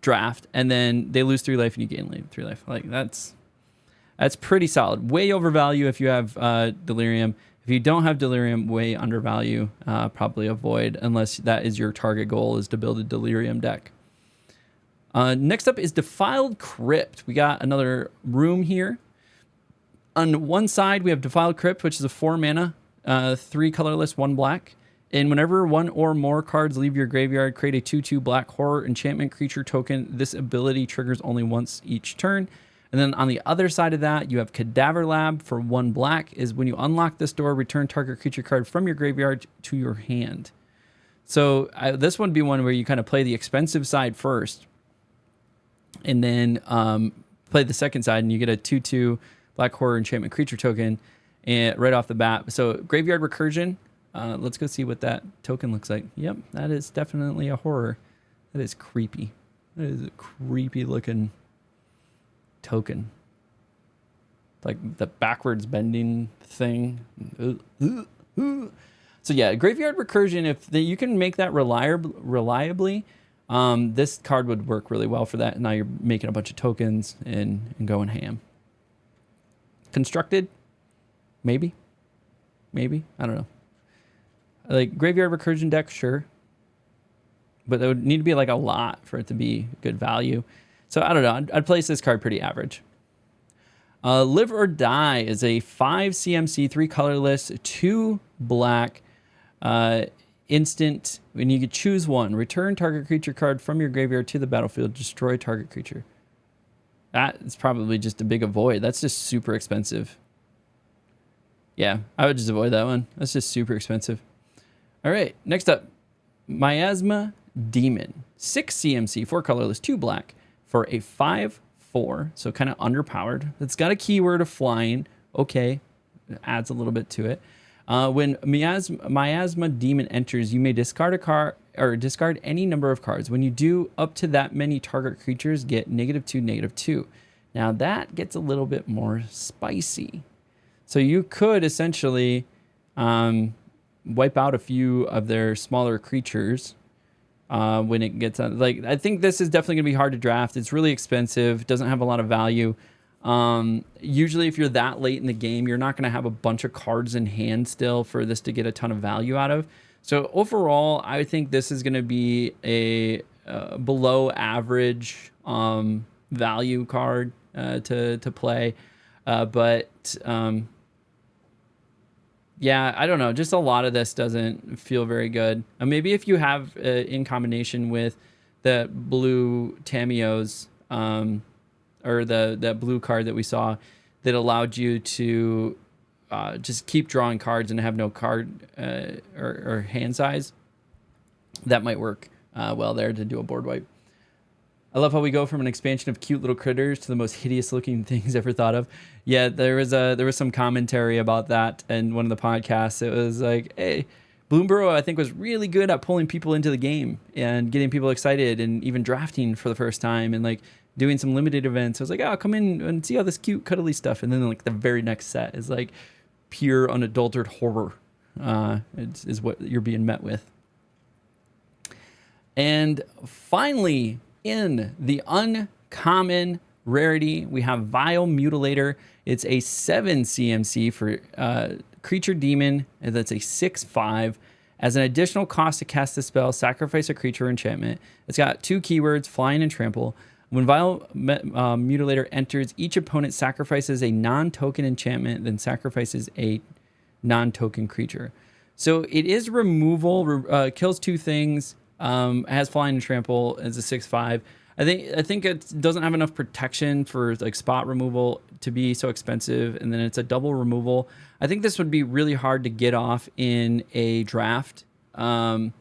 draft, and then they lose 3 life and you gain 3 life. Like, that's pretty solid. Way overvalue if you have Delirium. If you don't have Delirium, way undervalue. Probably avoid, unless that is your target goal, is to build a Delirium deck. Next up is Defiled Crypt. We got another room here. On one side, we have Defiled Crypt, which is a 4 mana, 3 colorless, 1 black. And whenever 1 or more cards leave your graveyard, create a 2/2 black horror enchantment creature token. This ability triggers only once each turn. And then on the other side of that, you have Cadaver Lab for 1 black. Is when you unlock this door, return target creature card from your graveyard to your hand. So this would be one where you kind of play the expensive side first. and then play the second side, and you get a 2/2 Black Horror enchantment creature token, and right off the bat. So Graveyard Recursion. Let's go see what that token looks like. Yep, that is definitely a horror. That is creepy. That is a creepy looking token. Like the backwards bending thing. So yeah, Graveyard Recursion, if you can make that reliably, this card would work really well for that. Now you're making a bunch of tokens and going ham. Constructed? Maybe. I don't know. Like Graveyard Recursion deck, sure. But there would need to be like a lot for it to be good value. So I don't know. I'd place this card pretty average. Live or Die is a 5 CMC, 3 colorless, 2 black instant. When you could choose one, return target creature card from your graveyard to the battlefield, destroy target creature. That is probably just a big avoid. That's just super expensive. Yeah, I would just avoid that one. That's just super expensive. All right, next up, Miasma Demon. 6 CMC, 4 colorless, 2 black for a 5/4, so kind of underpowered. It's got a keyword of flying. Okay, it adds a little bit to it. When Miasma Demon enters, you may discard a card or discard any number of cards. When you do, up to that many target creatures get -2, -2. Now that gets a little bit more spicy. So you could essentially wipe out a few of their smaller creatures when it gets on. Like, I think this is definitely gonna be hard to draft. It's really expensive, doesn't have a lot of value. Usually if you're that late in the game, you're not gonna have a bunch of cards in hand still for this to get a ton of value out of. So overall, I think this is gonna be a below average value card to play. Yeah, I don't know. Just a lot of this doesn't feel very good. Maybe if you have in combination with the blue Tamios, or the blue card that we saw that allowed you to just keep drawing cards and have no card or hand size, that might work well there to do a board wipe. I love how we go from an expansion of cute little critters to the most hideous looking things ever thought of. Yeah, there was some commentary about that in one of the podcasts. It was like, hey, Bloomburrow, I think, was really good at pulling people into the game and getting people excited and even drafting for the first time and like doing some limited events. I was like, oh, come in and see all this cute cuddly stuff. And then like the very next set is like pure unadulterated horror is what you're being met with. And finally, in the uncommon rarity, we have Vile Mutilator. It's a 7 CMC for creature demon, and that's a 6/5. As an additional cost to cast the spell, sacrifice a creature enchantment. It's got 2 keywords, flying and trample. When Vile Mutilator enters, each opponent sacrifices a non-token enchantment, then sacrifices a non-token creature. So it is removal, kills 2 things. Has flying and trample as a 6/5. I think it doesn't have enough protection for like spot removal to be so expensive, and then it's a double removal. I think this would be really hard to get off in a draft in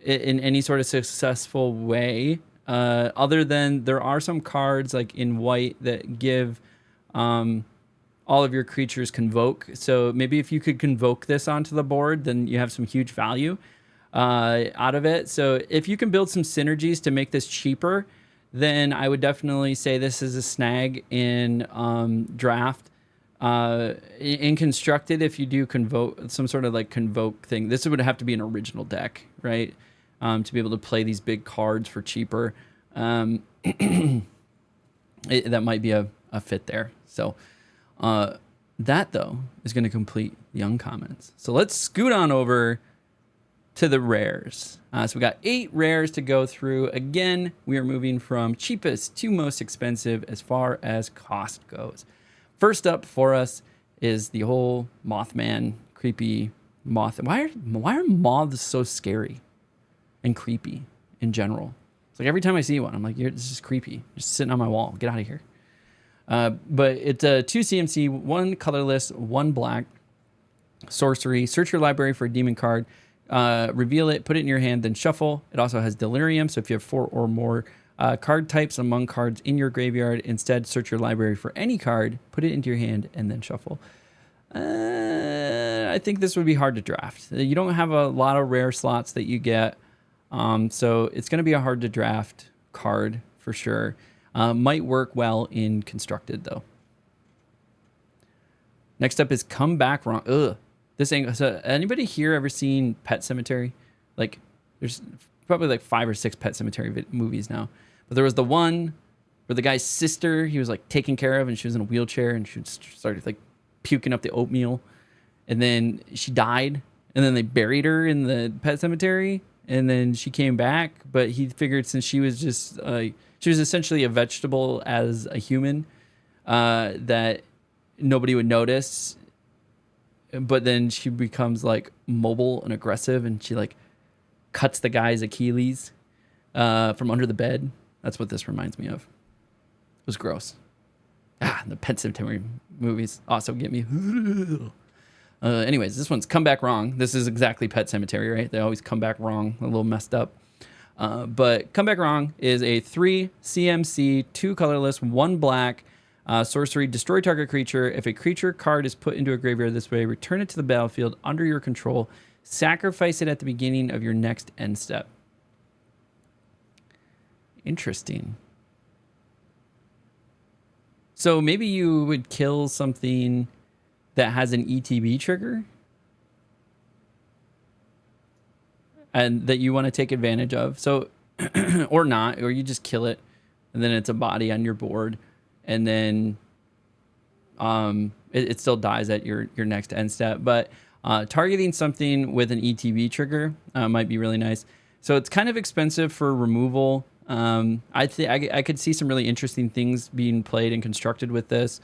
any sort of successful way. Other than there are some cards like in white that give all of your creatures convoke. So maybe if you could convoke this onto the board, then you have some huge value out of it. So if you can build some synergies to make this cheaper, then I would definitely say this is a snag in draft. In constructed, if you do convoke some sort of like convoke thing, this would have to be an original deck, right? To be able to play these big cards for cheaper. That might be a fit there. So that though is going to complete the uncommons. So let's scoot on over to the rares. So we got 8 rares to go through. Again, we are moving from cheapest to most expensive as far as cost goes. First up for us is the whole Mothman, creepy moth. Why are moths so scary and creepy in general? It's like every time I see one, I'm like, this is creepy. Just sitting on my wall. Get out of here. But it's a 2 CMC, 1 colorless, 1 black sorcery. Search your library for a demon card. Reveal it, put it in your hand, then shuffle. It also has delirium, so if you have 4 or more Card types among cards in your graveyard. Instead, search your library for any card, put it into your hand, and then shuffle. I think this would be hard to draft. You don't have a lot of rare slots that you get, so it's going to be a hard to draft card for sure. Might work well in Constructed, though. Next up is Come Back Wrong. Ugh. This ain't... So anybody here ever seen Pet Sematary? Like, there's probably like 5 or 6 Pet Sematary movies now. But there was the one where the guy's sister, he was like taken care of, and she was in a wheelchair, and she started like puking up the oatmeal. And then she died, and then they buried her in the Pet Cemetery, and then she came back. But he figured since she was just... she was essentially a vegetable as a human, that nobody would notice. But then she becomes like mobile and aggressive, and she like cuts the guy's Achilles from under the bed. That's what this reminds me of. It was gross. The Pet Sematary movies also get me. Anyways, this one's Come Back Wrong. This is exactly Pet Sematary, right? They always come back wrong, a little messed up. But Come Back Wrong is a 3 CMC, 2 colorless, 1 black sorcery. Destroy target creature. If a creature card is put into a graveyard this way, return it to the battlefield under your control. Sacrifice it at the beginning of your next end step. Interesting. So maybe you would kill something that has an ETB trigger and that you want to take advantage of. So, or not, or you just kill it, and then it's a body on your board, and then it still dies at your next end step. But targeting something with an ETB trigger might be really nice. So it's kind of expensive for removal. I could see some really interesting things being played and constructed with this.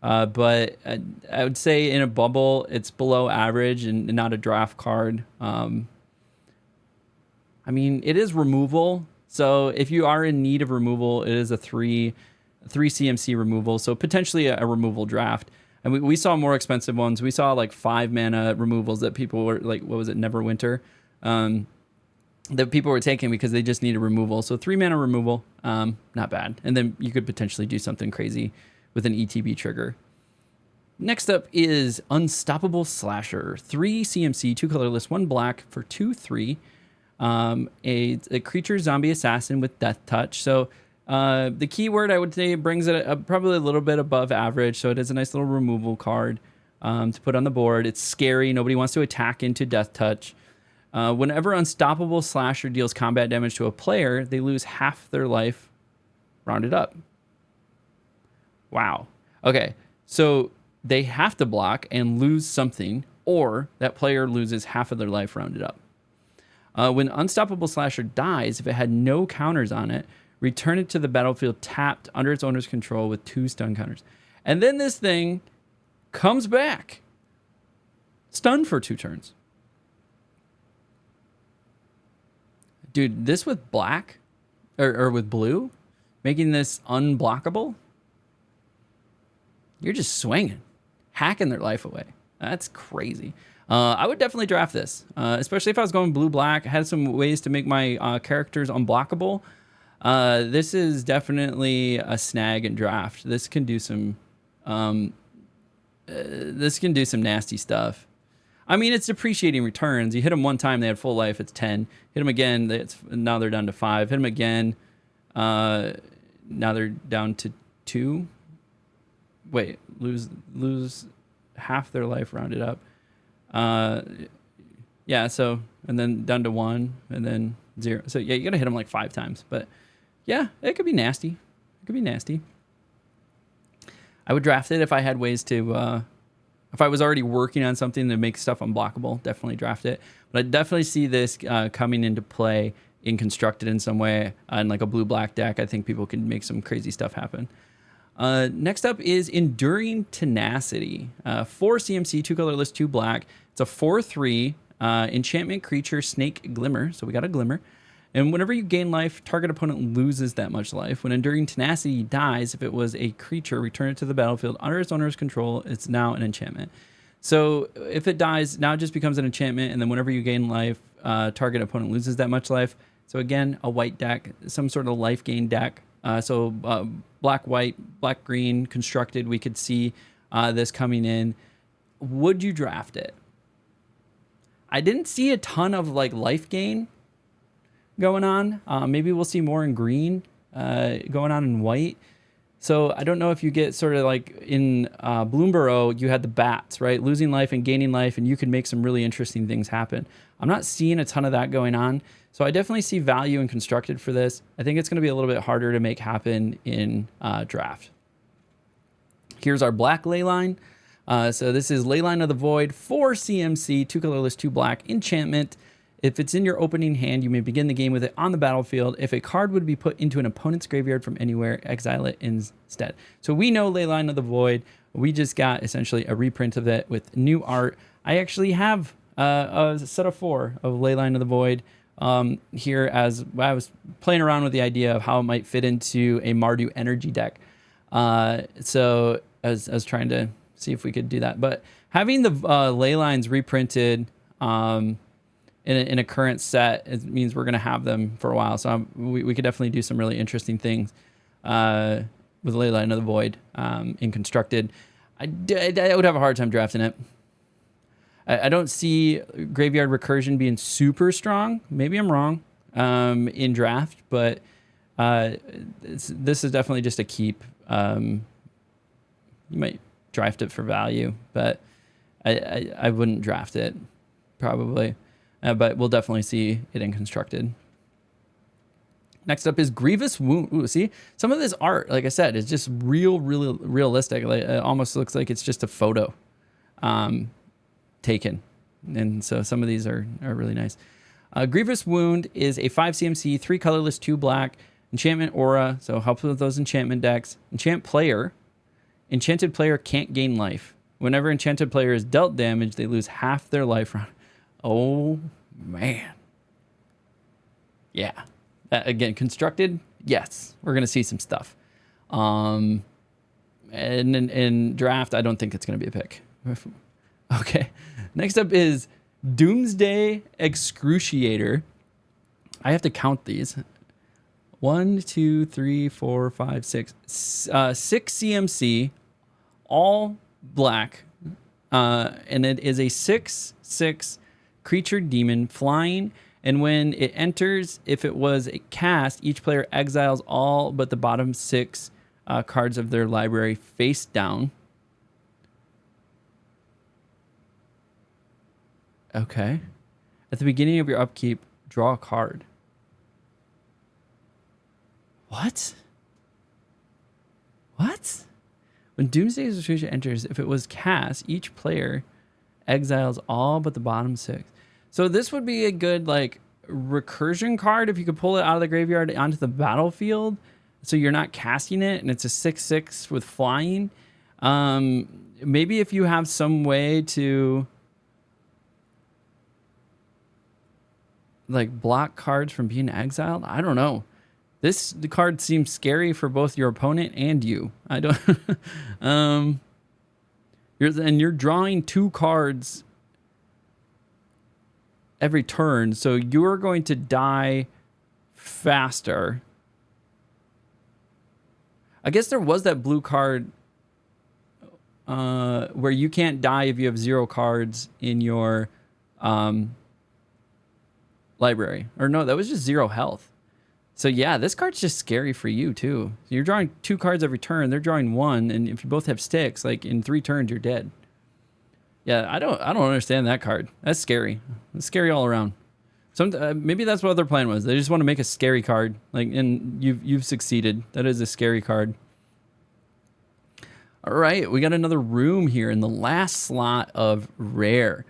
But I would say in a bubble, it's below average and not a draft card. I mean, it is removal. So if you are in need of removal, it is a 3 CMC removal. So potentially a removal draft. And we saw more expensive ones. We saw like 5 mana removals that people were like, what was it, Neverwinter? That people were taking because they just need a removal. So 3 mana removal, not bad. And then you could potentially do something crazy with an ETB trigger. Next up is Unstoppable Slasher. 3 CMC, 2 colorless, 1 black for 2/3. A creature zombie assassin with Death Touch. So the keyword, I would say, brings it probably a little bit above average. So it is a nice little removal card to put on the board. It's scary. Nobody wants to attack into Death Touch. Whenever Unstoppable Slasher deals combat damage to a player, they lose half their life, rounded up. Wow. Okay, so they have to block and lose something, or that player loses half of their life rounded up. When Unstoppable Slasher dies, if it had no counters on it, return it to the battlefield tapped under its owner's control with 2 stun counters. And then this thing comes back, stunned for 2 turns. Dude, this with black, or with blue, making this unblockable, you're just swinging, hacking their life away. That's crazy. I would definitely draft this, especially if I was going blue-black. I had some ways to make my characters unblockable. This is definitely a snag and draft. This can do some nasty stuff. I mean, it's depreciating returns. You hit them one time, they had full life, it's 10. Hit them again, now they're down to 5. Hit them again, now they're down to 2. Wait, lose half their life rounded up. Yeah, so, and then down to 1, and then 0. So yeah, you gotta hit them like 5 times. But yeah, it could be nasty. It could be nasty. I would draft it if I had ways to, if I was already working on something to make stuff unblockable, definitely draft it. But I definitely see this coming into play in Constructed in some way. In like a blue-black deck, I think people can make some crazy stuff happen. Next up is Enduring Tenacity. 4 CMC, 2 colorless, 2 black. It's a 4/3 enchantment creature, Snake Glimmer. So we got a Glimmer. And whenever you gain life, target opponent loses that much life. When Enduring Tenacity dies, if it was a creature, return it to the battlefield under its owner's control. It's now an enchantment. So if it dies, now it just becomes an enchantment. And then whenever you gain life, target opponent loses that much life. So again, a white deck, some sort of life gain deck. Black, white, black, green constructed. We could see this coming in. Would you draft it? I didn't see a ton of like life gain going on. Maybe we'll see more in green going on in white. So I don't know if you get sort of like in Bloomburrow, you had the bats, right? Losing life and gaining life, and you could make some really interesting things happen. I'm not seeing a ton of that going on. So I definitely see value in constructed for this. I think it's going to be a little bit harder to make happen in draft. Here's our black Leyline. So this is Leyline of the Void, 4 CMC, 2 colorless, 2 black, enchantment. If it's in your opening hand, you may begin the game with it on the battlefield. If a card would be put into an opponent's graveyard from anywhere, exile it instead. So we know Leyline of the Void. We just got essentially a reprint of it with new art. I actually have a set of 4 of Leyline of the Void here, as I was playing around with the idea of how it might fit into a Mardu energy deck. So I was trying to see if we could do that. But having the Leylines reprinted in a current set, it means we're going to have them for a while. So we could definitely do some really interesting things with Leyline of the Void in constructed. I would have a hard time drafting it. I don't see Graveyard Recursion being super strong. Maybe I'm wrong in draft, but this is definitely just a keep. You might draft it for value, but I wouldn't draft it probably. But we'll definitely see it in constructed. Next up is Grievous Wound. Ooh, see? Some of this art, like I said, is just really realistic. Like, it almost looks like it's just a photo taken. And so some of these are really nice. Grievous Wound is a 5 CMC, 3 colorless, 2 black, enchantment aura, so helps with those enchantment decks. Enchant player. Enchanted player can't gain life. Whenever enchanted player is dealt damage, they lose half their life round. Oh, man. Yeah. Again, constructed, yes. We're going to see some stuff. And in draft, I don't think it's going to be a pick. Okay. Next up is Doomsday Excruciator. I have to count these. 1, 2, 3, 4, 5, 6. 6 CMC, all black. And it is a 6/6 creature demon flying. And when it enters, if it was a cast, each player exiles all but the bottom 6 cards of their library face down. Okay. At the beginning of your upkeep, draw a card. What? What? When Doomsday Execution enters, if it was cast, each player exiles all but the bottom 6. So this would be a good like recursion card if you could pull it out of the graveyard onto the battlefield. So you're not casting it, and it's a 6/6 with flying. Maybe if you have some way to like block cards from being exiled. I don't know. The card seems scary for both your opponent and you. I don't. You're drawing 2 cards every turn, so you're going to die faster. I guess there was that blue card where you can't die if you have 0 cards in your library. Or no, that was just 0 health. So yeah, this card's just scary for you too. You're drawing 2 cards every turn. They're drawing 1, and if you both have sticks, like in 3 turns, you're dead. Yeah, I don't understand that card. That's scary. It's scary all around. Maybe that's what their plan was. They just want to make a scary card. Like, and you've succeeded. That is a scary card. All right, we got another room here in the last slot of rare.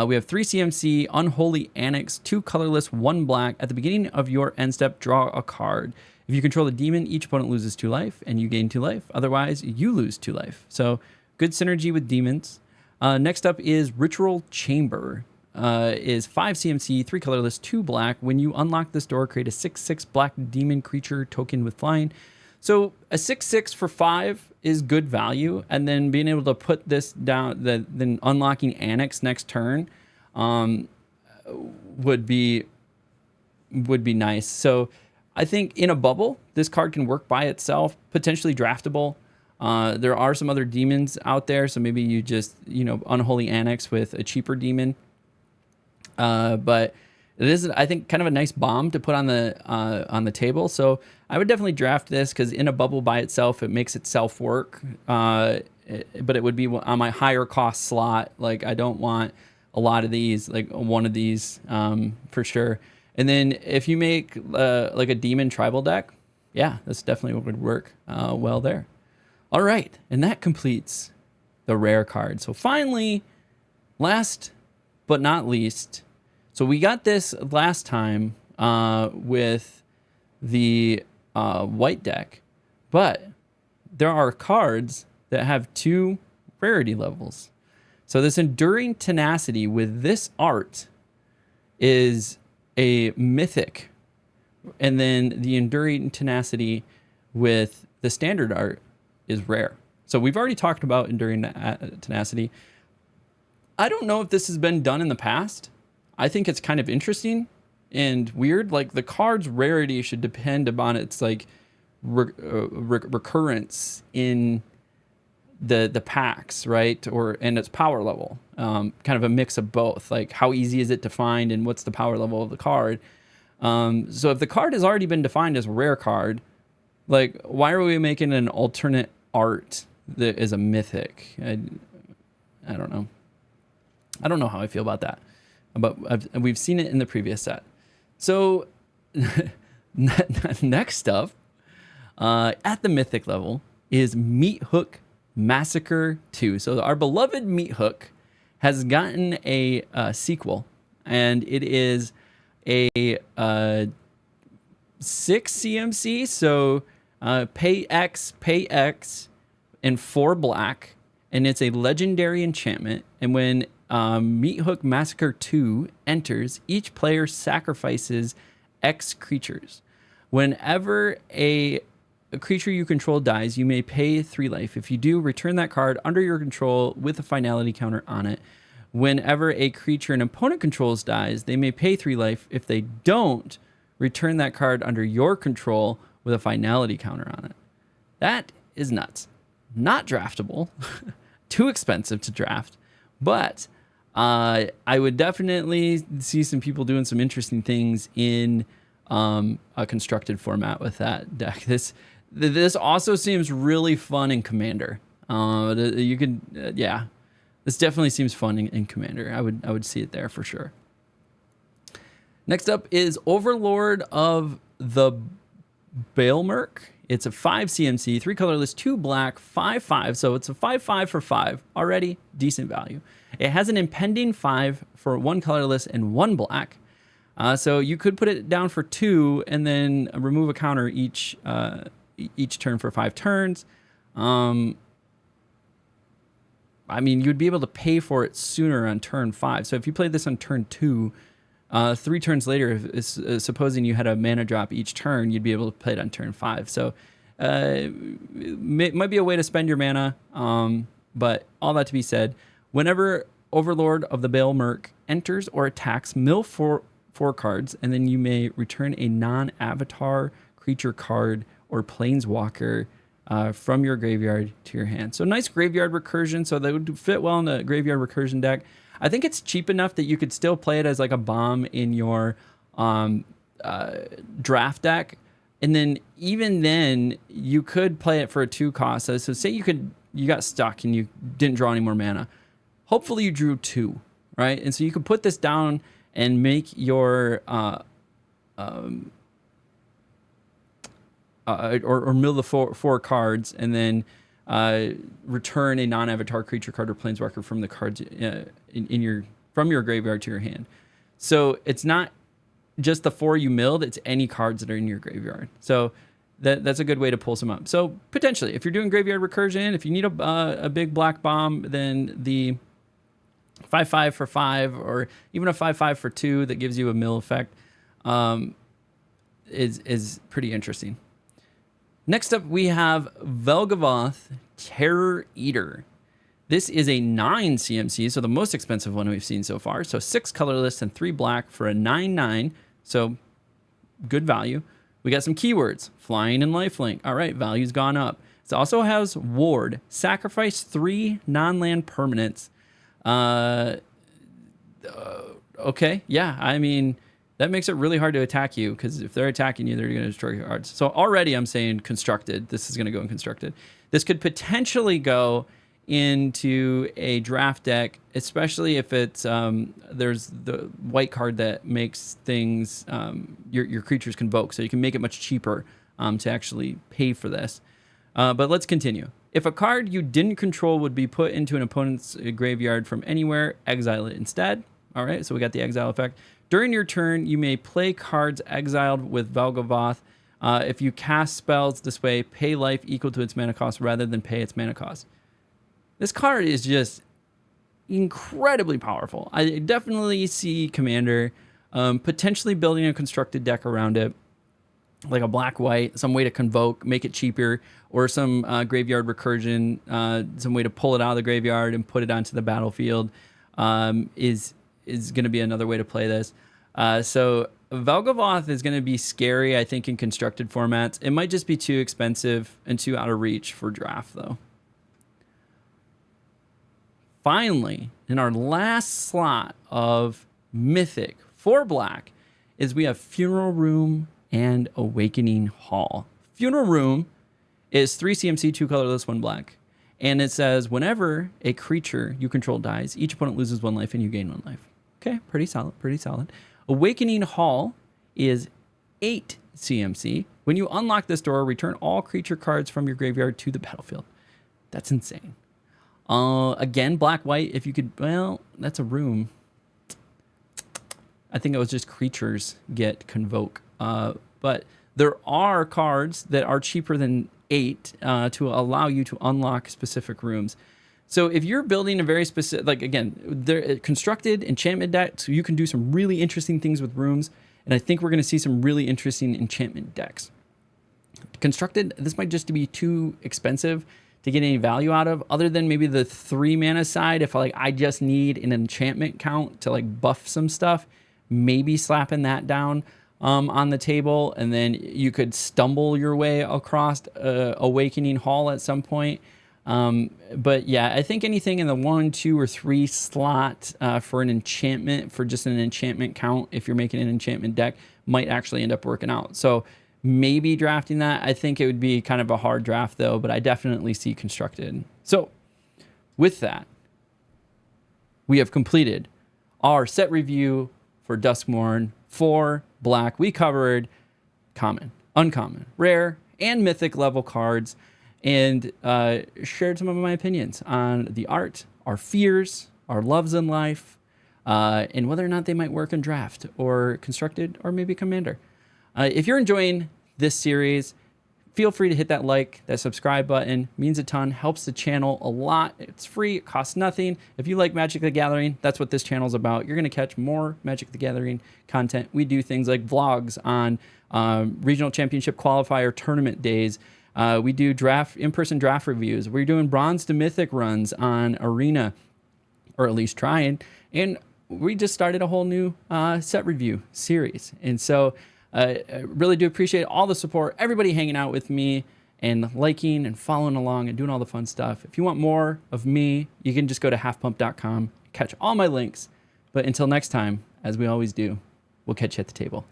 We have 3 CMC, Unholy Annex, 2 colorless, 1 black. At the beginning of your end step, draw a card. If you control a demon, each opponent loses 2 life, and you gain 2 life. Otherwise, you lose 2 life. So good synergy with demons. Next up is Ritual Chamber. Is 5 CMC, 3 colorless, 2 black. When you unlock this door, create a 6/6 black demon creature token with flying. So a 6/6 for 5 is good value, and then being able to put this down, then unlocking Annex next turn would be would be nice. So I think in a bubble, this card can work by itself, potentially draftable. There are some other demons out there, so maybe you just, Unholy Annex with a cheaper demon. But it is, I think, kind of a nice bomb to put on the table. So I would definitely draft this, because in a bubble by itself, it makes itself work. But it would be on my higher cost slot. Like, I don't want a lot of these, like one of these for sure. And then if you make like a demon tribal deck, yeah, this definitely would work well there. All right, and that completes the rare card. So finally, last but not least, so we got this last time with the white deck, but there are cards that have 2 rarity levels. So this Enduring Tenacity with this art is a mythic, and then the Enduring Tenacity with the standard art is rare. So we've already talked about Enduring Tenacity. I don't know if this has been done in the past. I think it's kind of interesting and weird. Like, the card's rarity should depend upon its like recurrence in the packs, right? And its power level. Kind of a mix of both. Like, how easy is it to find and what's the power level of the card? So if the card has already been defined as a rare card, like, why are we making an alternate art that is a mythic? I don't know. I don't know how I feel about that. But we've seen it in the previous set. So next up, at the mythic level, is Meat Hook Massacre 2. So our beloved Meat Hook has gotten a sequel, and it is a 6 CMC. So pay X, and 4 black, and it's a legendary enchantment. And when Meat Hook Massacre 2 enters, each player sacrifices X creatures. Whenever a creature you control dies, you may pay 3 life. If you do, return that card under your control with a finality counter on it. Whenever a creature an opponent controls dies, they may pay 3 life. If they don't, return that card under your control with a finality counter on it. That is nuts. Not draftable. Too expensive to draft. But I would definitely see some people doing some interesting things in a constructed format with that deck. This also seems really fun in Commander. You could, yeah, this definitely seems fun in Commander. I would see it there for sure. Next up is Overlord of the Baelmerk. It's a 5 CMC, 3 colorless, 2 black, 5/5. So it's a 5/5 for 5. Already decent value. It has an impending 5 for 1 colorless and 1 black. So you could put it down for 2 and then remove a counter each turn for 5 turns. I mean, you'd be able to pay for it sooner on turn 5. So if you played this on turn 2, 3 turns later, supposing you had a mana drop each turn, you'd be able to play it on turn 5. So might be a way to spend your mana. But all that to be said, whenever Overlord of the Baelmerk enters or attacks, mill 4 cards, and then you may return a non-avatar creature card or planeswalker from your graveyard to your hand. So nice graveyard recursion. So that would fit well in the graveyard recursion deck. I think it's cheap enough that you could still play it as like a bomb in your draft deck. And then even then you could play it for a 2 cost. So say you got stuck and you didn't draw any more mana. Hopefully you drew 2, right? And so you could put this down and make your or mill the 4 cards, and then return a non-avatar creature card or planeswalker from the cards from your graveyard to your hand. So it's not just the 4 you milled; it's any cards that are in your graveyard. So that's a good way to pull some up. So potentially, if you're doing graveyard recursion, if you need a big black bomb, then the 5/5 for 5, or even a 5/5 for 2 that gives you a mill effect, is pretty interesting. Next up, we have Velgavoth Terror Eater. This is a 9 CMC, so the most expensive one we've seen so far. So 6 colorless and 3 black for a 9/9. So good value. We got some keywords, flying and lifelink. All right, value's gone up. It also has ward, sacrifice 3 non-land permanents. Okay, yeah, I mean, that makes it really hard to attack you, because if they're attacking you, they're going to destroy your cards. So already I'm saying constructed. This is going to go in constructed. This could potentially go into a draft deck, especially if it's there's the white card that makes things your creatures convoke, so you can make it much cheaper to actually pay for this. But let's continue. If a card you didn't control would be put into an opponent's graveyard from anywhere, exile it instead. All right, so we got the exile effect. During your turn, you may play cards exiled with Velgavoth. If you cast spells this way, pay life equal to its mana cost rather than pay its mana cost. This card is just incredibly powerful. I definitely see Commander potentially building a constructed deck around it, like a black-white, some way to convoke, make it cheaper, or some graveyard recursion, some way to pull it out of the graveyard and put it onto the battlefield is going to be another way to play this. So Velgavoth is going to be scary, I think, in constructed formats. It might just be too expensive and too out of reach for draft, though. Finally, in our last slot of Mythic for Black, is we have Funeral Room and Awakening Hall. Funeral Room is 3 CMC, 2 colorless, 1 black. And it says, whenever a creature you control dies, each opponent loses 1 life and you gain 1 life. Okay, pretty solid, pretty solid. Awakening Hall is 8 CMC. When you unlock this door, return all creature cards from your graveyard to the battlefield. That's insane. Again, black-white, if you could, well, that's a room. I think it was just creatures get convoke. But there are cards that are cheaper than 8 to allow you to unlock specific rooms. So if you're building a very specific, like again, they're constructed enchantment deck, so you can do some really interesting things with rooms. And I think we're going to see some really interesting enchantment decks. Constructed, this might just be too expensive to get any value out of, other than maybe the 3 mana side. If I just need an enchantment count to like buff some stuff, maybe slapping that down on the table, and then you could stumble your way across Awakening Hall at some point. But yeah, I think anything in the 1, 2, or 3 slot for an enchantment, for just an enchantment count, if you're making an enchantment deck, might actually end up working out. So maybe drafting that. I think it would be kind of a hard draft though, but I definitely see constructed. So with that, we have completed our set review for Duskmourn for Black. We covered common, uncommon, rare, and mythic level cards, and shared some of my opinions on the art, our fears, our loves in life, and whether or not they might work in draft or constructed or maybe commander. If you're enjoying this series, feel free to hit that like, that subscribe button. It means a ton, helps the channel a lot. It's free, it costs nothing. If you like Magic the Gathering, that's what this channel's about. You're going to catch more Magic the Gathering content. We do things like vlogs on regional championship qualifier tournament days. We do in-person draft reviews. We're doing bronze to mythic runs on Arena, or at least trying. And we just started a whole new set review series. And so I really do appreciate all the support, everybody hanging out with me and liking and following along and doing all the fun stuff. If you want more of me, you can just go to halfpump.com, catch all my links. But until next time, as we always do, we'll catch you at the table.